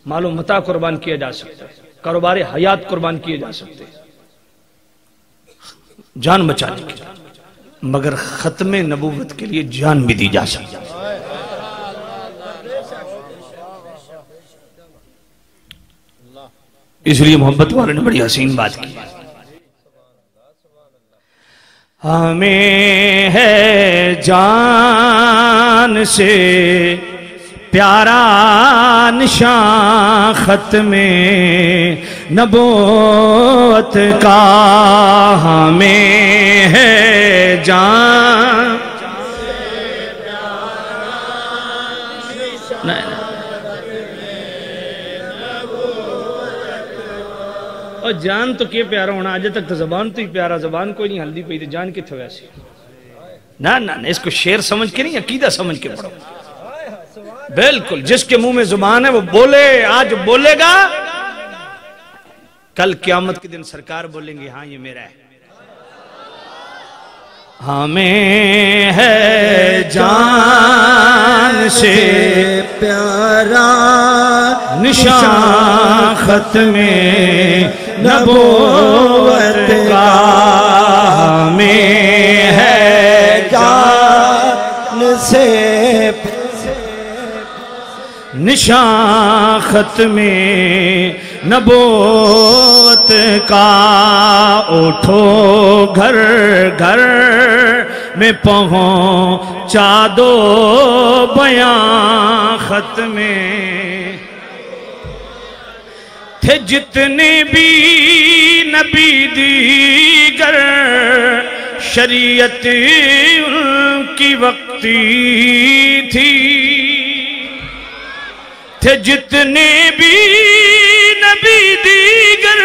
مال و متاع قربان کیا جا سکتا ہے، کاروبار حیات قربان کیے جا سکتے ہیں جان بچانے کے لیے، مگر ختم نبوت کے لیے جان بھی دی جا سکتی ہے۔ اس لیے محبت والے نے بڑی حسین بات کی، ہمیں ہے جان سے پیارا نشان ختم نبوت کا، ہمیں ہے جان اور جان تو کیا پیارا ہونا، آج تک تو زبان تو ہی پیارا، زبان کوئی نہیں ہلدی پئی، جان کتھے ویسے نہ اس کو شعر سمجھ کے نہیں، عقیدہ سمجھ کے پڑھو۔ بالکل، جس کے منہ میں زبان ہے وہ بولے، آج بولے گا، کل قیامت کے دن سرکار بولیں گے ہاں یہ میرا ہے۔ ہمیں ہے جان سے پیارا نشان ختم نبوت کا، ہمیں ہے جان سے نشان ختم نبوت کا اٹھو گھر گھر میں پہنچا دو بیان ختم تھے جتنے بھی نبی دیگر شریعت ان کی وقتی تھی تھے جتنے بھی نبی دیگر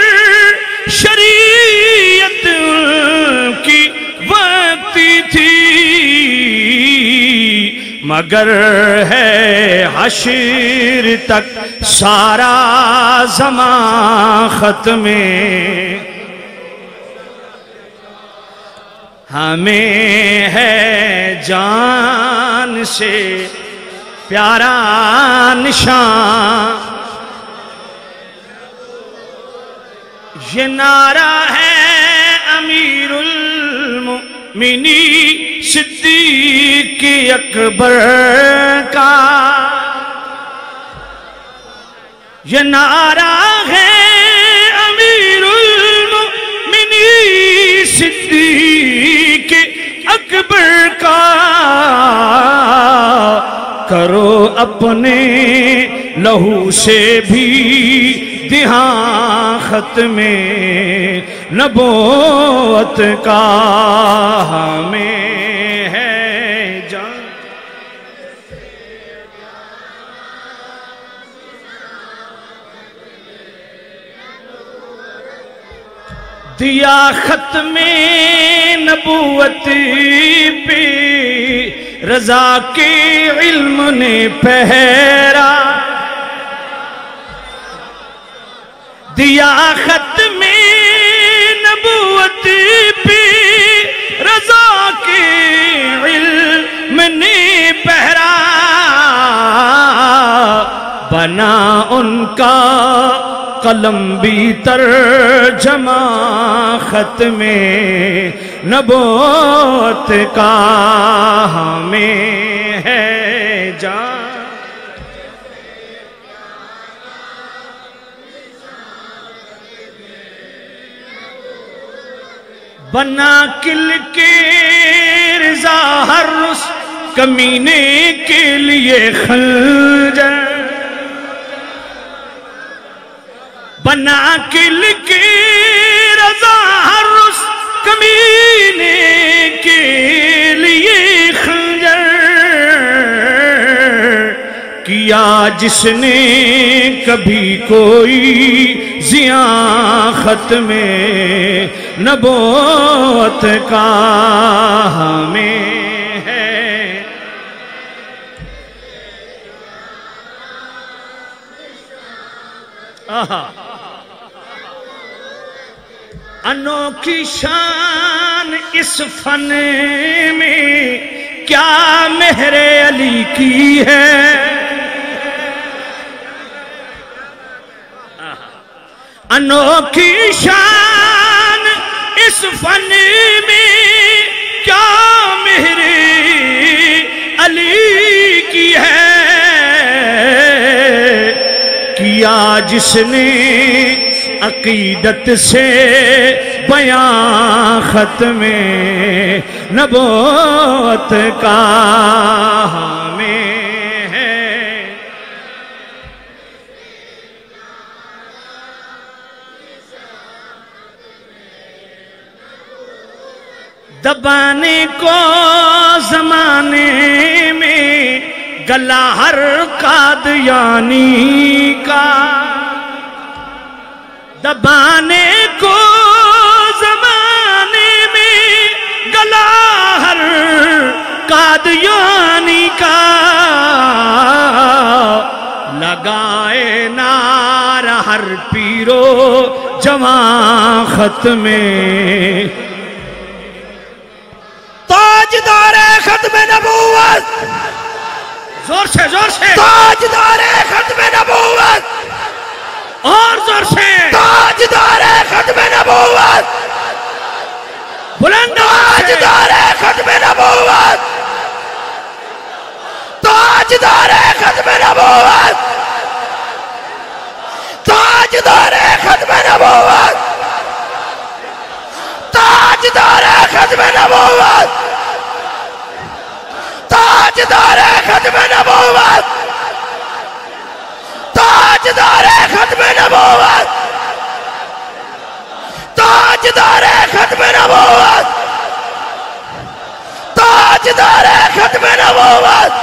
شریعت ان کی وقتی تھی مگر ہے حشر تک سارا زمان ختم ہمیں ہے جان سے پیارا نشان یہ نعرہ ہے امیر المؤمنین صدیق اکبر کا یہ نعرہ ہے امیر المؤمنین صدیق اکبر کا کرو اپنے لہو سے بھی دہاں ختم نبوت کا ہمیں ہے جان دیا ختم نبوت پہ رضا کے علم نے پہرا دیا ختم نبوت پہ رضا کے علم نے پہرا بنا ان کا قلم بھی ترجمہ ختم نبوت کا ہمیں ہے جان بنا کل کے رضا ہر اس کمینے کے لیے خنجر بنا کل کے رضا ہر اس کمینے کے لیے خنجر کیا جس نے کبھی کوئی زیاں ختم نبوت کا ہمیں ہے انوکھی شان اس فن میں کیا مہر علی کی ہے انوکھی شان اس فن میں کیا مہر علی کی ہے کیا جس نے عقیدت سے بیان ختم نبوت کا ہمیں ہے دبانے کو زمانے میں گلا ہر قادیانی کا دبانے کو زمانے میں گلا ہر قادیانی کا لگائے نعرہ ہر پیرو جوان ختم تاجدار ختم نبوت زور سے تاجدار ختم نبوت اور زور سے تاجدار ختم نبوت بلند تاجدار ختم نبوت تاجدار ختم نبوت، تاجدار ختم نبوت، تاجدار ختم نبوت، تاجدار ختم نبوت، تاجدار ختم نبوت، تاجدار ختم نبوت، تاجدار ختم نبوت.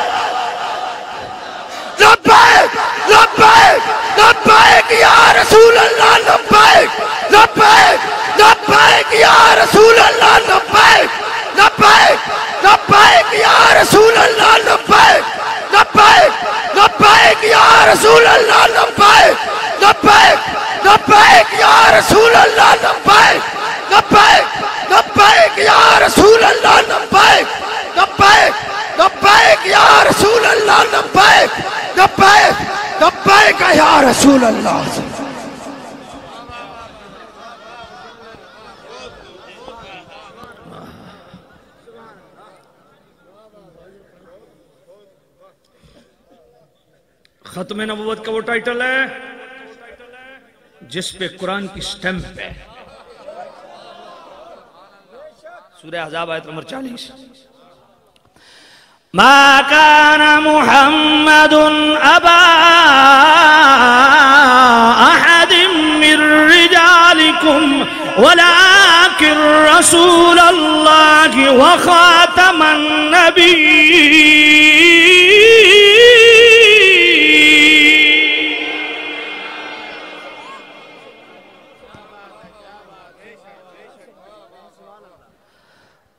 لبیک لبیک لبیک یا رسول اللہ، لبیک لبیک لبیک یا رسول اللہ، لبیک لبیک لبیک یا رسول اللہ، لبیک لبیک لبیک یا رسول اللہ، لبیک لبیک لبیک یا رسول اللہ، لبیک لبیک لبیک یا رسول اللہ، لبیک لبیک لبیک یا رسول اللہ، لبیک لبیک لبیک یا رسول اللہ. ختم نبوت کا وہ ٹائٹل ہے جس پہ قرآن کی سٹیمپ ہے. سورہ احزاب آیت نمبر 40. ما كان محمد أبا أحد من رجالكم ولكن رسول الله وخاتم النبيين.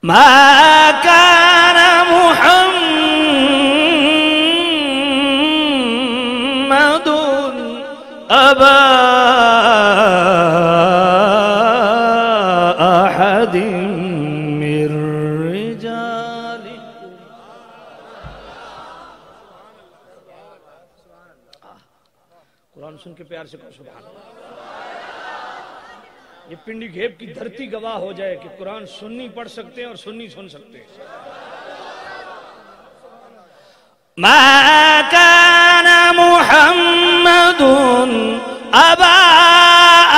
ما كان محمد أبا أحد من رجالكم. قرآن سن کے پیار سے کہو سبحان اللہ. یہ پنڈی گھیب کی دھرتی گواہ ہو جائے کہ قرآن سنی پڑھ سکتے ہیں اور سنی سن سکتے ہیں. ما كان محمد أبا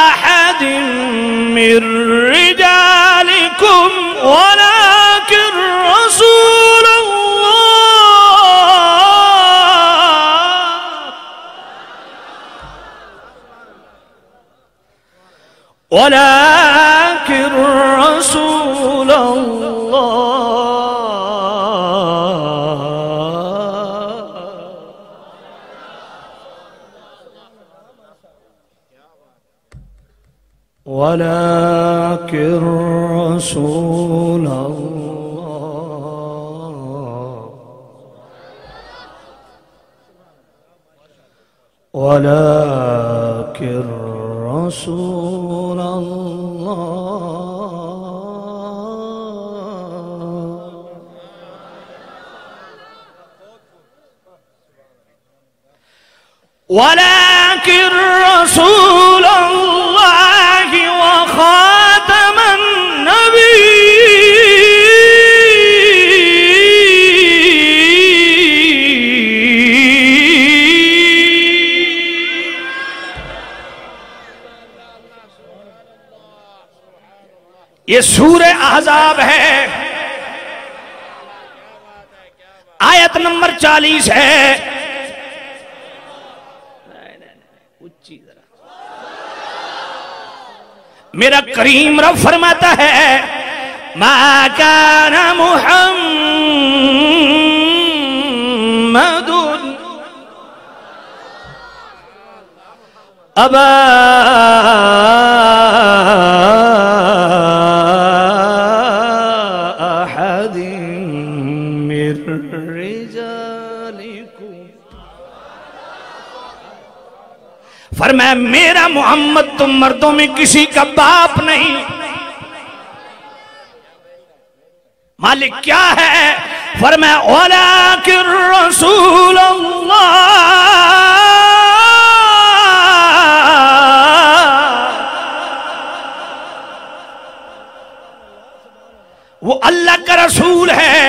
أحد من رجالكم ولكن رسول ولكن رسول ولكن رسول ولكن رسول ولكن رسول الله وخاتم النبيين. یہ سورہ احزاب ہے، آیت نمبر 40 ہے. میرا کریم رب فرماتا ہے ما كان محمد أبا أحد من رجالكم. فرمایا میرا محمد تم مردوں میں کسی کا باپ نہیں. مالک کیا ہے؟ فرمایا وَلَكِنْ رَسُولَ اللَّهِ. وہ اللہ کا رسول ہے،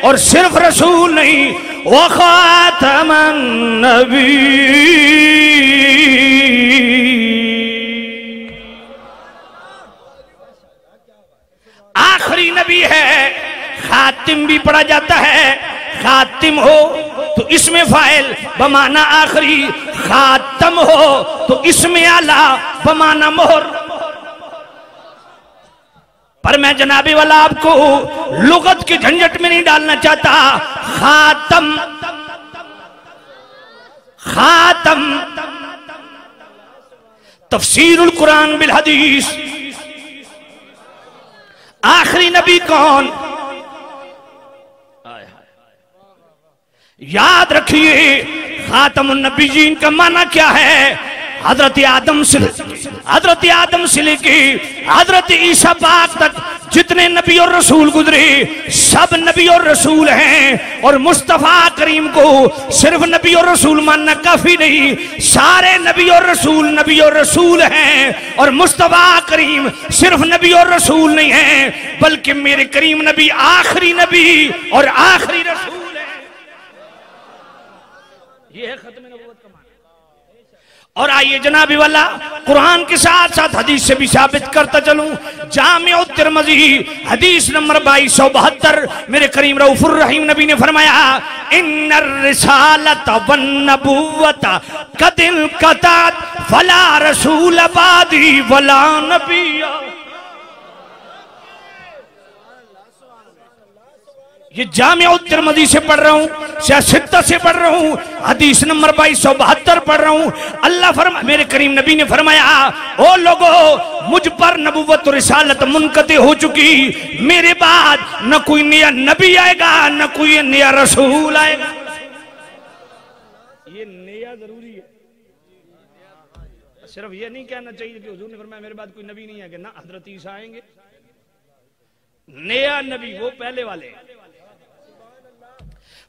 اور صرف رسول نہیں وخاتم النبی. آخری نبی ہے. خاتم بھی پڑھا جاتا ہے. خاتم ہو تو اسم فاعل بمعنی آخری، خاتم ہو تو اسم اعلیٰ بمعنی مہر. پر میں جنابی والا آپ کو لغت کے جھنجٹ میں نہیں ڈالنا چاہتا. خاتم خاتم تفسیر القرآن بالحدیث. آخری نبی کون؟ یاد رکھیے خاتم النبیین کا معنی کیا ہے؟ حضرت آدم سے لے کے حضرت عیسیٰ پاک تک جتنے نبی اور رسول گزرے سب نبی اور رسول ہیں. اور مصطفیٰ کریم کو صرف نبی اور رسول ماننا کافی نہیں، سارے نبی اور رسول ہیں. اور مصطفیٰ کریم صرف نبی اور رسول نہیں ہیں بلکہ میرے کریم نبی آخری نبی اور آخری رسول. یہ ہے ختم نبوت کا معنی. اور آئیے جنابی والا قرآن کے ساتھ ساتھ حدیث سے بھی ثابت کرتا چلوں. جامع الترمذی حدیث نمبر 2272 میرے کریم رؤوف الرحیم نبی نے فرمایا ان الرسالۃ والنبوۃ قد انقطعت فلا رسول بعدی ولا نبی. یہ جامع الترمذی سے پڑھ رہا ہوں، سیاستہ سے پڑھ رہا ہوں، حدیث نمبر 2272 پڑھ رہا ہوں. اللہ میرے کریم نبی نے فرمایا او لوگو مجھ پر نبوت و رسالت منقطع ہو چکی، میرے بعد نہ کوئی نیا نبی آئے گا نہ کوئی نیا رسول آئے گا. یہ نیا ضروری ہے. صرف یہ نہیں کہنا چاہیے کہ حضور نے فرمایا میرے بعد کوئی نبی نہیں آئے گا، نہ حضرت عیسیٰ آئیں گے. نیا نبی وہ پہلے والے.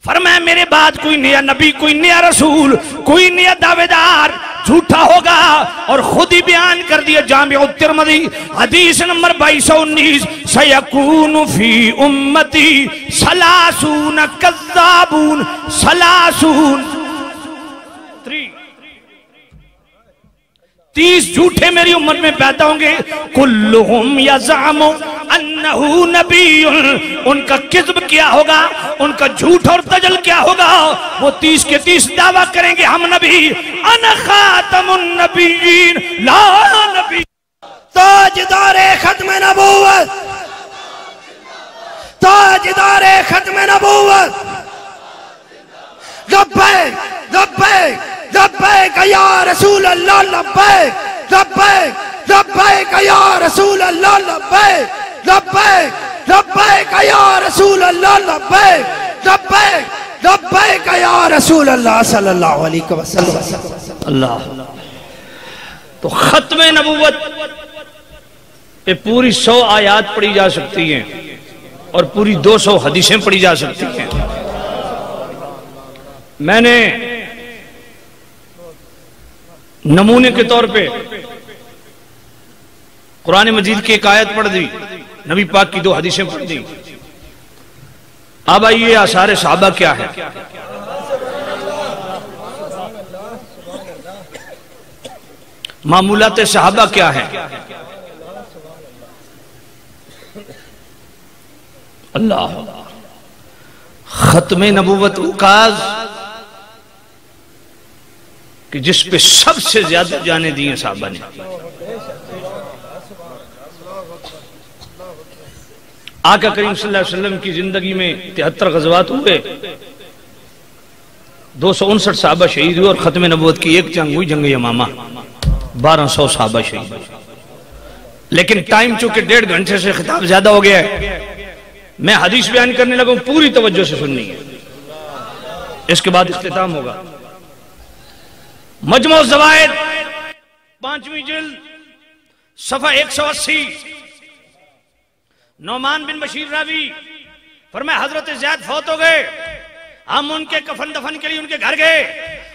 فرمایا میرے بعد کوئی نیا نبی، کوئی نیا رسول، کوئی نیا دعوے دار جھوٹا ہوگا. اور خود ہی بیان کر دیا جامع الترمذی حدیث نمبر 2219 سیکون فی امتی 30 کذابون 30 جھوٹے میری امت میں پیدا ہوں گے. کلہم یزعم انہو نبی. ان کا کذب کیا ہوگا، ان کا جھوٹ اور دجل کیا ہوگا؟ وہ 30 کے 30 دعویٰ کریں گے ہم نبی. انا خاتم النبیین لا نبی. تاجدار ختم نبوت، تاجدار ختم نبوت. لبیک لبیک لبیک یا رسول اللہ، لبیک لبیک لبیک یا رسول اللہ، لبیک لبیک لبیک یا رسول اللہ، لبیک لبیک لبیک یا رسول اللہ صلی اللہ علیہ وسلم. اللہ. تو ختم نبوت پہ پوری 100 آیات پڑھی جا سکتی ہیں اور پوری 200 حدیثیں پڑھی جا سکتی ہیں. میں نے نمونے کے طور پہ قرآن مجید کی ایک آیت پڑھ دی، نبی پاک کی 2 حدیثیں پڑھ دی. اب آئیے آثار صحابہ کیا ہے. معمولات صحابہ کیا ہے. اللہ. ختم نبوت اوقاز کہ جس پہ سب سے زیادہ جانے دی ہیں صحابہ نے. آقا کریم صلی اللہ علیہ وسلم کی زندگی میں 73 غزوات ہوئے، 259 صحابہ شہید ہوئے، اور ختم نبوت کی ایک جنگ ہوئی، جنگ یمامہ، 1200 صحابہ شہید ہوئے. لیکن ٹائم چونکہ 1.5 گھنٹے سے خطاب زیادہ ہو گیا ہے، میں حدیث بیان کرنے لگا ہوں، پوری توجہ سے سننی ہے. اس کے بعد اختتام ہوگا. مجموع الزوائد 5ویں جلد صفحہ 180. نعمان بن بشیر راوی فرمایا حضرت زید فوت ہو گئے، ہم ان کے کفن دفن کے لیے ان کے گھر گئے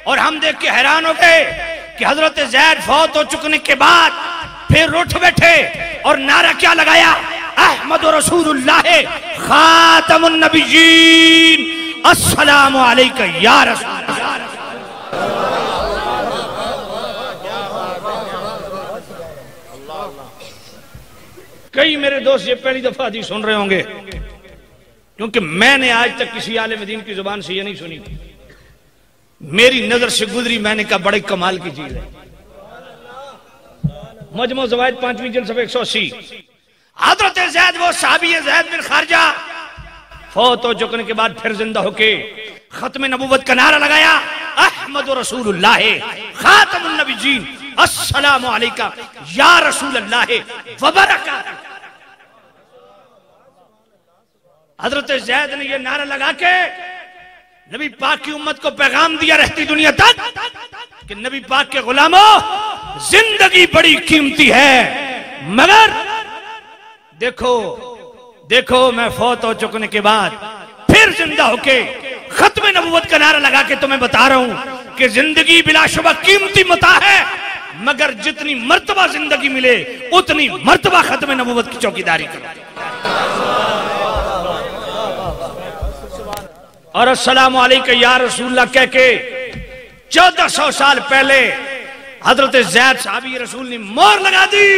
اور ہم دیکھ کے حیران ہو گئے کہ حضرت زید فوت ہو چکنے کے بعد پھر اٹھ بیٹھے اور نعرہ کیا لگایا؟ احمد رسول اللہ خاتم النبیین، السلام علیکہ یا رسول اللہ۔ کئی میرے دوست یہ پہلی دفعہ حدیث سن رہے ہوں گے، کیونکہ میں نے آج تک کسی عالم دین کی زبان سے یہ نہیں سنی، میری نظر سے گزری، میں نے کہا بڑے کمال کی چیز ہے۔ مجموع زوائد 5ویں جلد صفحہ 180۔ حضرت زید وہ صحابی زید بن خارجہ فوت ہو چکنے کے بعد پھر زندہ ہو کے ختم نبوت کا نعرہ لگایا، احمد رسول اللہ خاتم النبیین السلام علیکہ یا رسول اللہ وبرکاتہ۔ حضرت زید نے یہ نعرہ لگا کے نبی پاک کی امت کو پیغام دیا رہتی دنیا تک کہ نبی پاک کے غلاموں، زندگی بڑی قیمتی ہے، مگر دیکھو میں فوت ہو چکنے کے بعد پھر زندہ ہو کے ختم نبوت کا نعرہ لگا کے تمہیں بتا رہا ہوں کہ زندگی بلا شبہ قیمتی متاع ہے، مگر جتنی مرتبہ زندگی ملے اتنی مرتبہ ختم نبوت کی چوکیداری کرو، اور السلام علیکہ یا رسول اللہ کہہ کے 1400 سال پہلے حضرت زید صحابی رسول نے مور لگا دی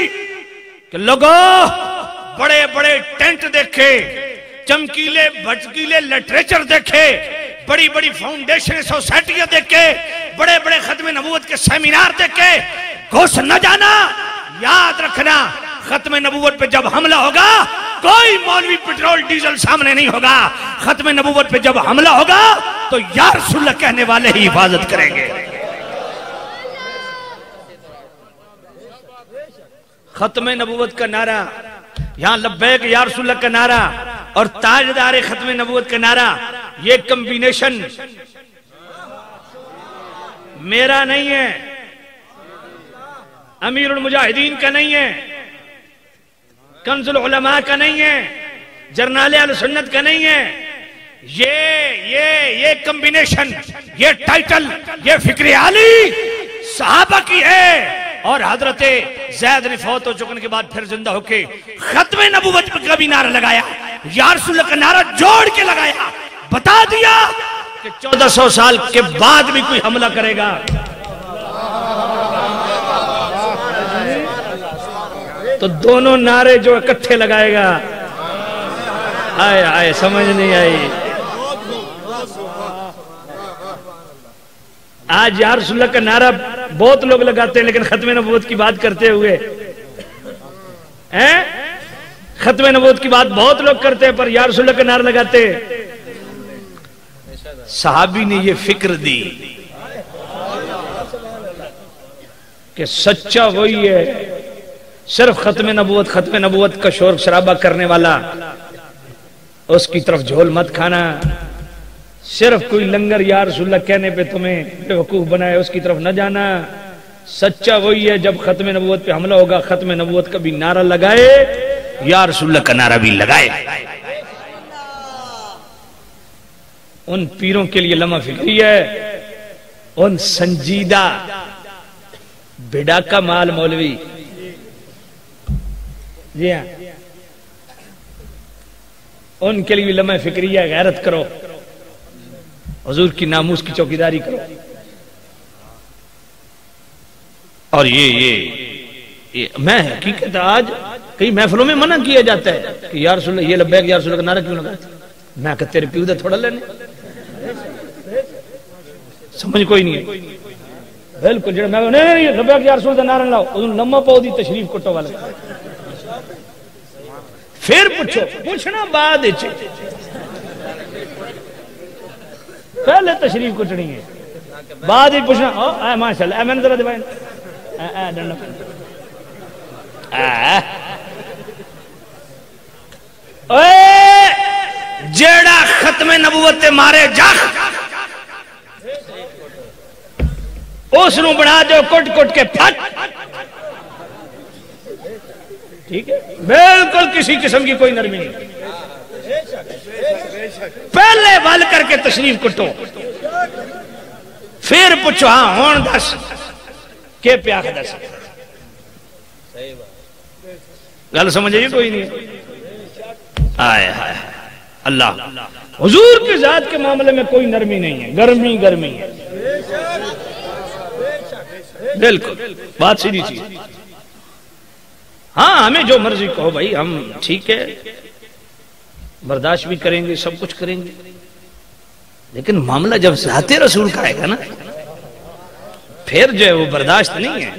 کہ لوگوں بڑے بڑے ٹینٹ دیکھے، چمکیلے بھٹکیلے لٹریچر دیکھے، بڑی بڑی فاؤنڈیشن سوسائٹیاں دیکھے، بڑے بڑے ختم نبوت کے سیمینار دیکھے، گھس نہ جانا، یاد رکھنا ختم نبوت پہ جب حملہ ہوگا کوئی مولوی پیٹرول ڈیزل سامنے نہیں ہوگا، ختم نبوت پہ جب حملہ ہوگا تو یا رسول اللہ کہنے والے ہی حفاظت کریں گے۔ ختم نبوت کا نعرہ، یہاں لبیک یا رسول اللہ کا نعرہ اور تاجدار ختم نبوت کا نعرہ، یہ کمبینیشن میرا نہیں ہے، امیر المجاہدین کا نہیں ہے، کنز العلماء کا نہیں ہے، جرنال اہل سنت کا نہیں ہے، یہ کمبینیشن، یہ ٹائٹل، یہ فکر عالی صحابہ کی ہے، اور حضرت زید نے فوت ہو چکنے کے بعد پھر زندہ ہو کے ختم نبوت پر کبھی نعرہ لگایا، یا رسول اللہ کا نعرہ جوڑ کے لگایا، بتا دیا کہ 1400 سال کے بعد بھی کوئی حملہ کرے گا تو دونوں نعرے جو اکٹھے لگائے گا، آئے سمجھ نہیں آئی۔ آج یا رسول اللہ کا نعرہ بہت لوگ لگاتے ہیں، لیکن ختم نبوت کی بات کرتے ہوئے ختم نبوت کی بات بہت لوگ کرتے ہیں پر یا رسول اللہ کا نعرہ لگاتے۔ صحابی نے یہ فکر دی کہ سچا وہی ہے، صرف ختم نبوت کا شور شرابہ کرنے والا اس کی طرف جھول مت کھانا، صرف کوئی لنگر یا رسول اللہ کہنے پہ تمہیں بے وقوف بنائے اس کی طرف نہ جانا، سچا وہی ہے جب ختم نبوت پہ حملہ ہوگا ختم نبوت کا بھی نعرہ لگائے، یا رسول اللہ کا نعرہ بھی لگائے۔ ان پیروں کے لیے لمحہ فکری ہے، ان سنجیدہ بڑا کا مال مولوی، جی ہاں، ان کے لیے لمحہ فکری ہے، غیرت کرو، حضور کی ناموس کی چوکیداری کرو۔ اور یہ میں حقیقت آج کئی محفلوں میں منع کیا جاتا ہے کہ یا رسول اللہ یہ لبیک یا رسول اللہ کا نعرہ کیوں لگاتے؟ میں کہتا تیرے پیو دے تھوڑا لینے، سمجھ کوئی نہیں ہے بالکل جڑا میں نہیں لبیک یا رسول اللہ کا نعرہ لاؤ اُن لمحہ پاؤ دی تشریف کٹو والے، پھر پوچھنا بعد اچھے، پہلے تشریف کٹنی ہے بعد ہی پوچھنا ماشاءاللہ میں نے ذرا دبائیں جیڑا ختم نبوت مارے جاخ اس نو بنا جو کٹ کٹ کے پھٹ، ٹھیک ہے بالکل کسی قسم کی کوئی نرمی نہیں، پہلے ول کر کے تشریف کٹو پھر پوچھو ہاں ہون دس کہ پیاخ دس، گل سمجھے کوئی نہیں، آئے اللہ حضور کی ذات کے معاملے میں کوئی نرمی نہیں ہے، گرمی گرمی ہے، بالکل بات سیدھی چیز۔ ہاں ہمیں جو مرضی کہو بھائی، ہم ٹھیک ہے برداشت بھی کریں گے، سب کچھ کریں گے، لیکن معاملہ جب ذات رسول کا آئے گا نا، پھر جو ہے وہ برداشت نہیں ہے۔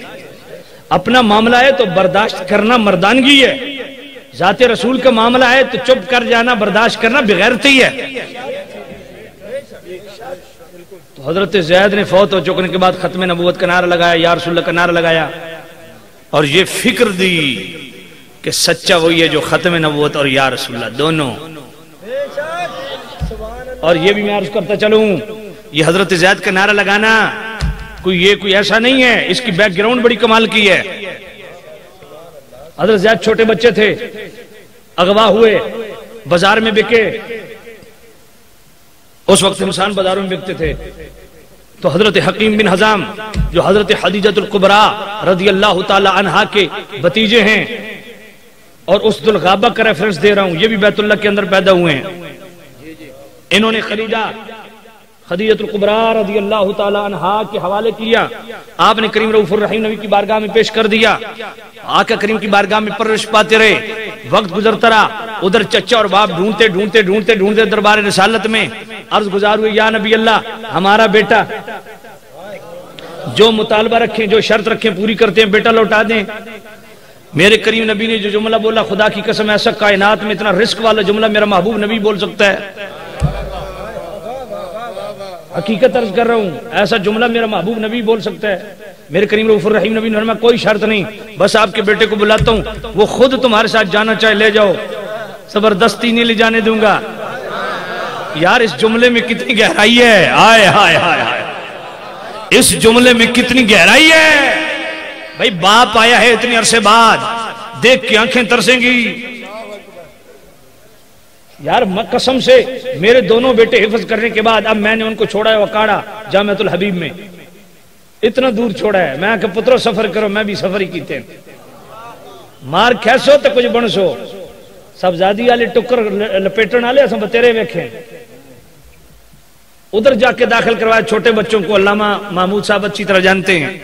اپنا معاملہ ہے تو برداشت کرنا مردانگی ہے، ذات رسول کا معاملہ ہے تو چپ کر جانا، برداشت کرنا بغیرتی ہے۔ تو حضرت زید نے فوت ہو چکنے کے بعد ختم نبوت کا نعرہ لگایا، یا رسول اللہ کا نعرہ لگایا، اور یہ فکر دی کہ سچا وہی ہے جو ختم نبوت اور یا رسول اللہ دونوں۔ اور یہ بھی میں عرض کرتا چلوں، یہ حضرت زید کا نعرہ لگانا کوئی ایسا نہیں ہے، اس کی بیک گراؤنڈ بڑی کمال کی ہے۔ حضرت زید چھوٹے بچے تھے، اغوا ہوئے، بازار میں بکے، اس وقت انسان بازاروں میں بکتے تھے، تو حضرت حکیم بن حزام جو حضرت خدیجہ الکبریٰ رضی اللہ تعالی عنہا کے بھتیجے ہیں، اور اس ذوالغابہ کا ریفرنس دے رہا ہوں، یہ بھی بیت اللہ کے اندر پیدا ہوئے ہیں، انہوں نے خدیجہ الکبریٰ رضی اللہ تعالی عنہا کے حوالے کیا، آپ نے کریم رؤوف الرحیم نبی کی بارگاہ میں پیش کر دیا، آقا کریم کی بارگاہ میں پرورش پاتے رہے، وقت گزرتا رہا، ادھر چچا اور باپ ڈھونڈتے دربار رسالت میں عرض گزار ہوئے، یا نبی اللہ ہمارا بیٹا جو مطالبہ رکھیں، جو شرط رکھیں پوری کرتے ہیں، بیٹا لوٹا دیں۔ میرے کریم نبی نے جو جملہ بولا، خدا کی قسم ایسا کائنات میں اتنا رزق والا جملہ میرا محبوب نبی بول سکتا ہے؟ حقیقت عرض کر رہا ہوں، ایسا جملہ میرا محبوب نبی بول سکتا ہے؟ میرے کریم رؤوف الرحیم نبی نے فرمایا کوئی شرط نہیں، بس آپ کے بیٹے کو بلاتا ہوں، وہ خود تمہارے ساتھ جانا چاہے لے جاؤ، زبردستی نہیں لے جانے دوں گا۔ یار اس جملے میں کتنی گہرائی ہے، آئے ہائے ہائے ہائے، اس جملے میں کتنی گہرائی ہے۔ بھائی باپ آیا ہے اتنے عرصے بعد، دیکھ کے آنکھیں ترسیں گی۔ یار قسم سے میرے دونوں بیٹے حفظ کرنے کے بعد اب میں نے ان کو چھوڑا ہے وکاڑا جامعۃ الحبیب میں، اتنا دور چھوڑا ہے، میں کہ پترو سفر کرو، میں بھی سفر ہی کیتے ہیں، مار کھیسو تو کچھ بنسو، سب زادی والے ٹکر لپیٹن والے اساں بتیرے ویکھیں۔ ادھر جا کے داخل کروایا چھوٹے بچوں کو، علامہ محمود صاحب اچھی طرح جانتے ہیں،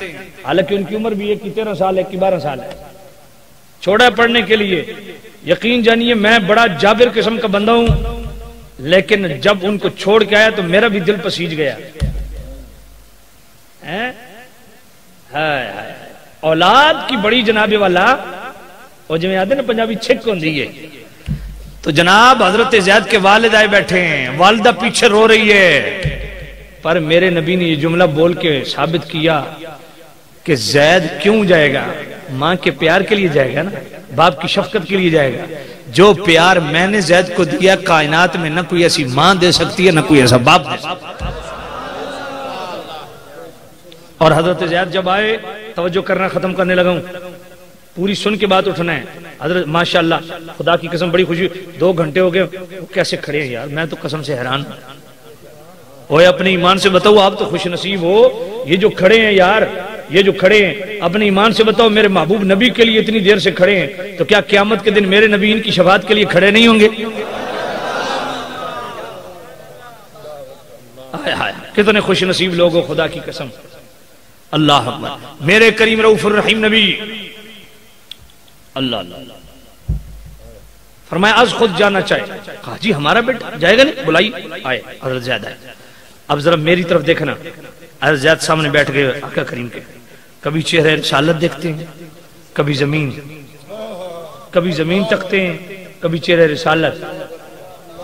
حالانکہ ان کی عمر بھی ایک کی 13 سال، ایک کی 12 سال ہے، چھوڑا پڑھنے کے لیے۔ یقین جانیے میں بڑا جابر قسم کا بندہ ہوں، لیکن جب ان کو چھوڑ کے آیا تو میرا بھی دل پسیج گیا۔ اولاد کی بڑی جناب والا، اور جو یاد ہے نا پنجابی چھک ہوندی ہے، تو جناب حضرت زید کے والد آئے بیٹھے ہیں، والدہ پیچھے رو رہی ہے، پر میرے نبی نے یہ جملہ بول کے ثابت کیا کہ زید کیوں جائے گا؟ ماں کے پیار کے لیے جائے گا نا، باپ کی شفقت کے لیے جائے گا۔ جو پیار میں نے زید کو دیا کائنات میں نہ کوئی ایسی ماں دے سکتی ہے، نہ کوئی ایسا باپ دے سکتا۔ اور حضرت زید جب آئے، توجہ کرنا ختم کرنے لگا ہوں، پوری سن کے بات اٹھنا ہے۔ حضرت ماشاءاللہ خدا کی قسم بڑی خوشی، 2 گھنٹے ہو گئے، وہ کیسے کھڑے ہیں یار، میں تو قسم سے حیران ہوئے۔ اپنے ایمان سے بتاؤ، آپ تو خوش نصیب ہو، یہ جو کھڑے ہیں یار، یہ جو کھڑے ہیں اپنے ایمان سے بتاؤ، میرے محبوب نبی کے لیے اتنی دیر سے کھڑے ہیں، تو کیا قیامت کے دن میرے نبی ان کی شفاعت کے لیے کھڑے نہیں ہوں گے؟ کتنے خوش نصیب لوگ ہو خدا کی قسم، اللہ اکبر۔ میرے کریم رؤوف الرحیم نبی اللہ اللہ فرمایا از خود جانا چاہے، کہا جی ہمارا بیٹا جائے گا نہیں، بلائی آئے، حضرت زید آئے۔ اب ذرا میری طرف دیکھنا، حضرت زید سامنے بیٹھ گئے آقا کریم کے، کبھی چہرے رسالت دیکھتے ہیں، کبھی زمین تکتے ہیں، کبھی چہرے رسالت۔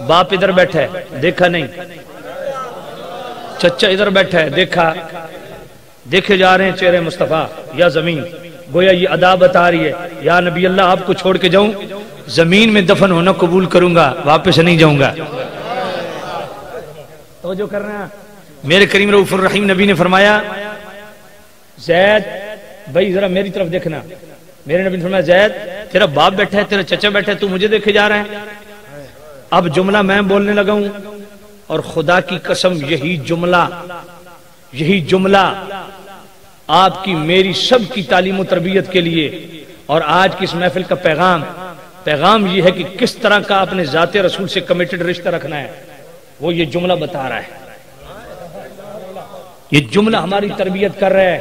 باپ ادھر بیٹھا ہے، دیکھا نہیں، چچا ادھر بیٹھا ہے، دیکھا، دیکھے جا رہے ہیں چہرے مصطفیٰ یا زمین۔ گویا یہ ادا بتا رہی ہے، یا نبی اللہ آپ کو چھوڑ کے جاؤں، زمین میں دفن ہونا قبول کروں گا، واپس نہیں جاؤں گا۔ توجہ کر رہے ہیں؟ میرے کریم رؤوف الرحیم نبی نے فرمایا زید بھائی ذرا میری طرف دیکھنا۔ میرے نبی نے فرمایا زید تیرا باپ بیٹھا ہے، تیرا چچا بیٹھا ہے، تو مجھے دیکھے جا رہا ہے۔ اب جملہ میں بولنے لگا ہوں، اور خدا کی قسم یہی جملہ آپ کی میری سب کی تعلیم و تربیت کے لیے، اور آج کی اس محفل کا پیغام پیغام یہ ہے کہ کس طرح کا اپنے ذات رسول سے کمیٹڈ رشتہ رکھنا ہے، وہ یہ جملہ بتا رہا ہے. یہ جملہ ہماری تربیت کر رہا ہے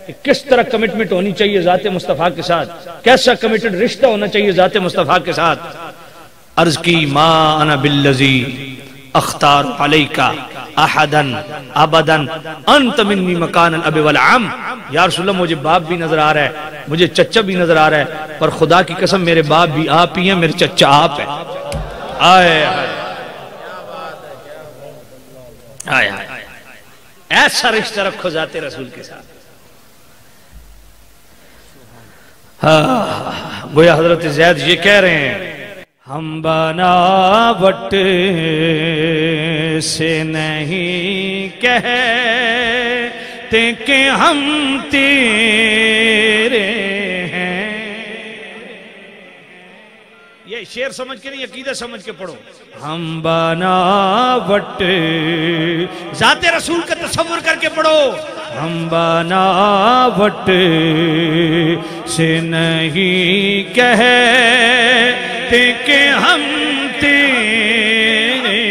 کہ کس طرح کمٹمنٹ ہونی چاہیے ذات مصطفیٰ کے ساتھ، کیسا کمیٹڈ رشتہ ہونا چاہیے ذات مصطفیٰ کے ساتھ. عرض کی ما انا بالذی اختار علیکا احدن ابدن انت منی مکان الاب والعم. یا رسول اللہ مجھے باپ بھی نظر آ رہا ہے، مجھے چچا بھی نظر آ رہا ہے، پر خدا کی قسم میرے باپ بھی آپ ہی ہیں، میرے چچا آپ ہیں. آئے آئے آئے ایسا رشتہ رکھو ذات رسول کے ساتھ. گویا حضرت زید یہ کہہ رہے ہیں ہم بناوٹ سے نہیں کہتے کہ ہم تیرے ہیں. یہ شعر سمجھ کے نہیں عقیدہ سمجھ کے پڑھو. ہم بناوٹ ذات رسول کا تصور کر کے پڑھو. ہم بناوٹ سے نہیں کہتے کہ ہم تیرے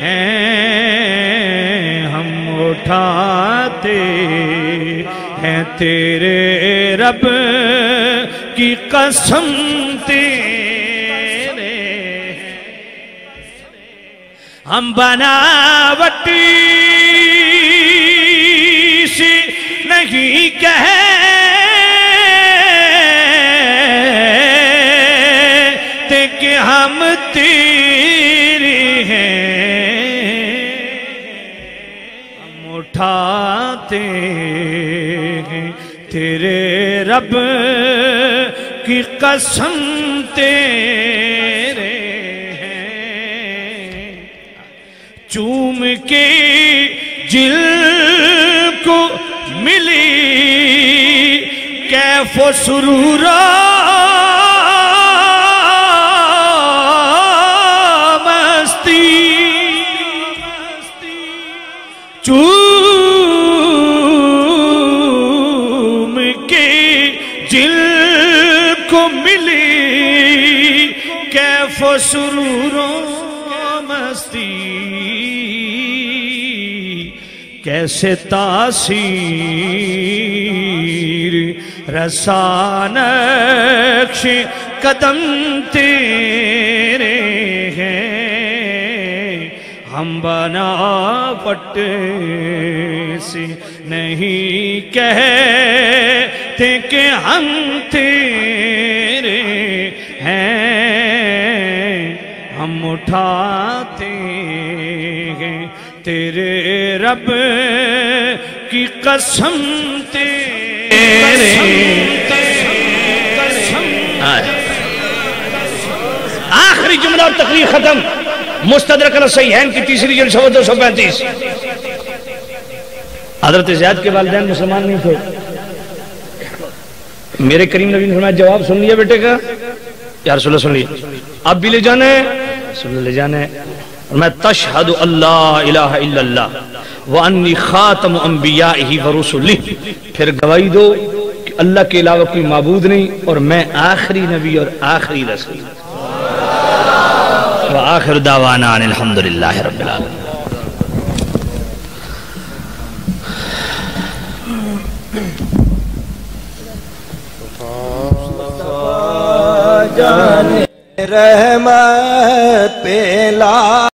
ہیں، ہم اٹھاتے ہیں تیرے رب کی قسم تیرے. ہم بناوٹ سے نہیں کہتے کہ ہم تیرے ہیں، ہم اٹھاتے ہیں تیرے رب کی قسم تیرے ہیں. چوم کے جل کو ملی کیف و سرور مستی، چوم کے جل کو ملی کیف و سرور مستی. کیسے تاثیر رسا نقش قدم تیرے ہیں. ہم بناوٹ سے نہیں کہتے کہ ہم تیرے ہیں، ہم اٹھاتے ہیں تیرے رب کی قسم تیرے. آخری جملہ اور تقریر ختم. مستدرک الصحیحین کی تیسری جلد 235. حضرت زید کے والدین مسلمان نہیں تھے. میرے کریم نبی نے فرمایا جواب سن لیا بیٹے کا؟ یا رسول اللہ سن لیا. اب بھی لے جانا ہے؟ رسول اللہ لے جانا ہے. میں تشہد اللہ الہ الا اللہ وانی خاتم انبیائہ ورسلہ، پھر گواہی دو کہ اللہ کے علاوہ کوئی معبود نہیں اور میں آخری نبی اور آخری رسول. وآخر دعوانا ان الحمدللہ رب العالمین. رحمت پہ لا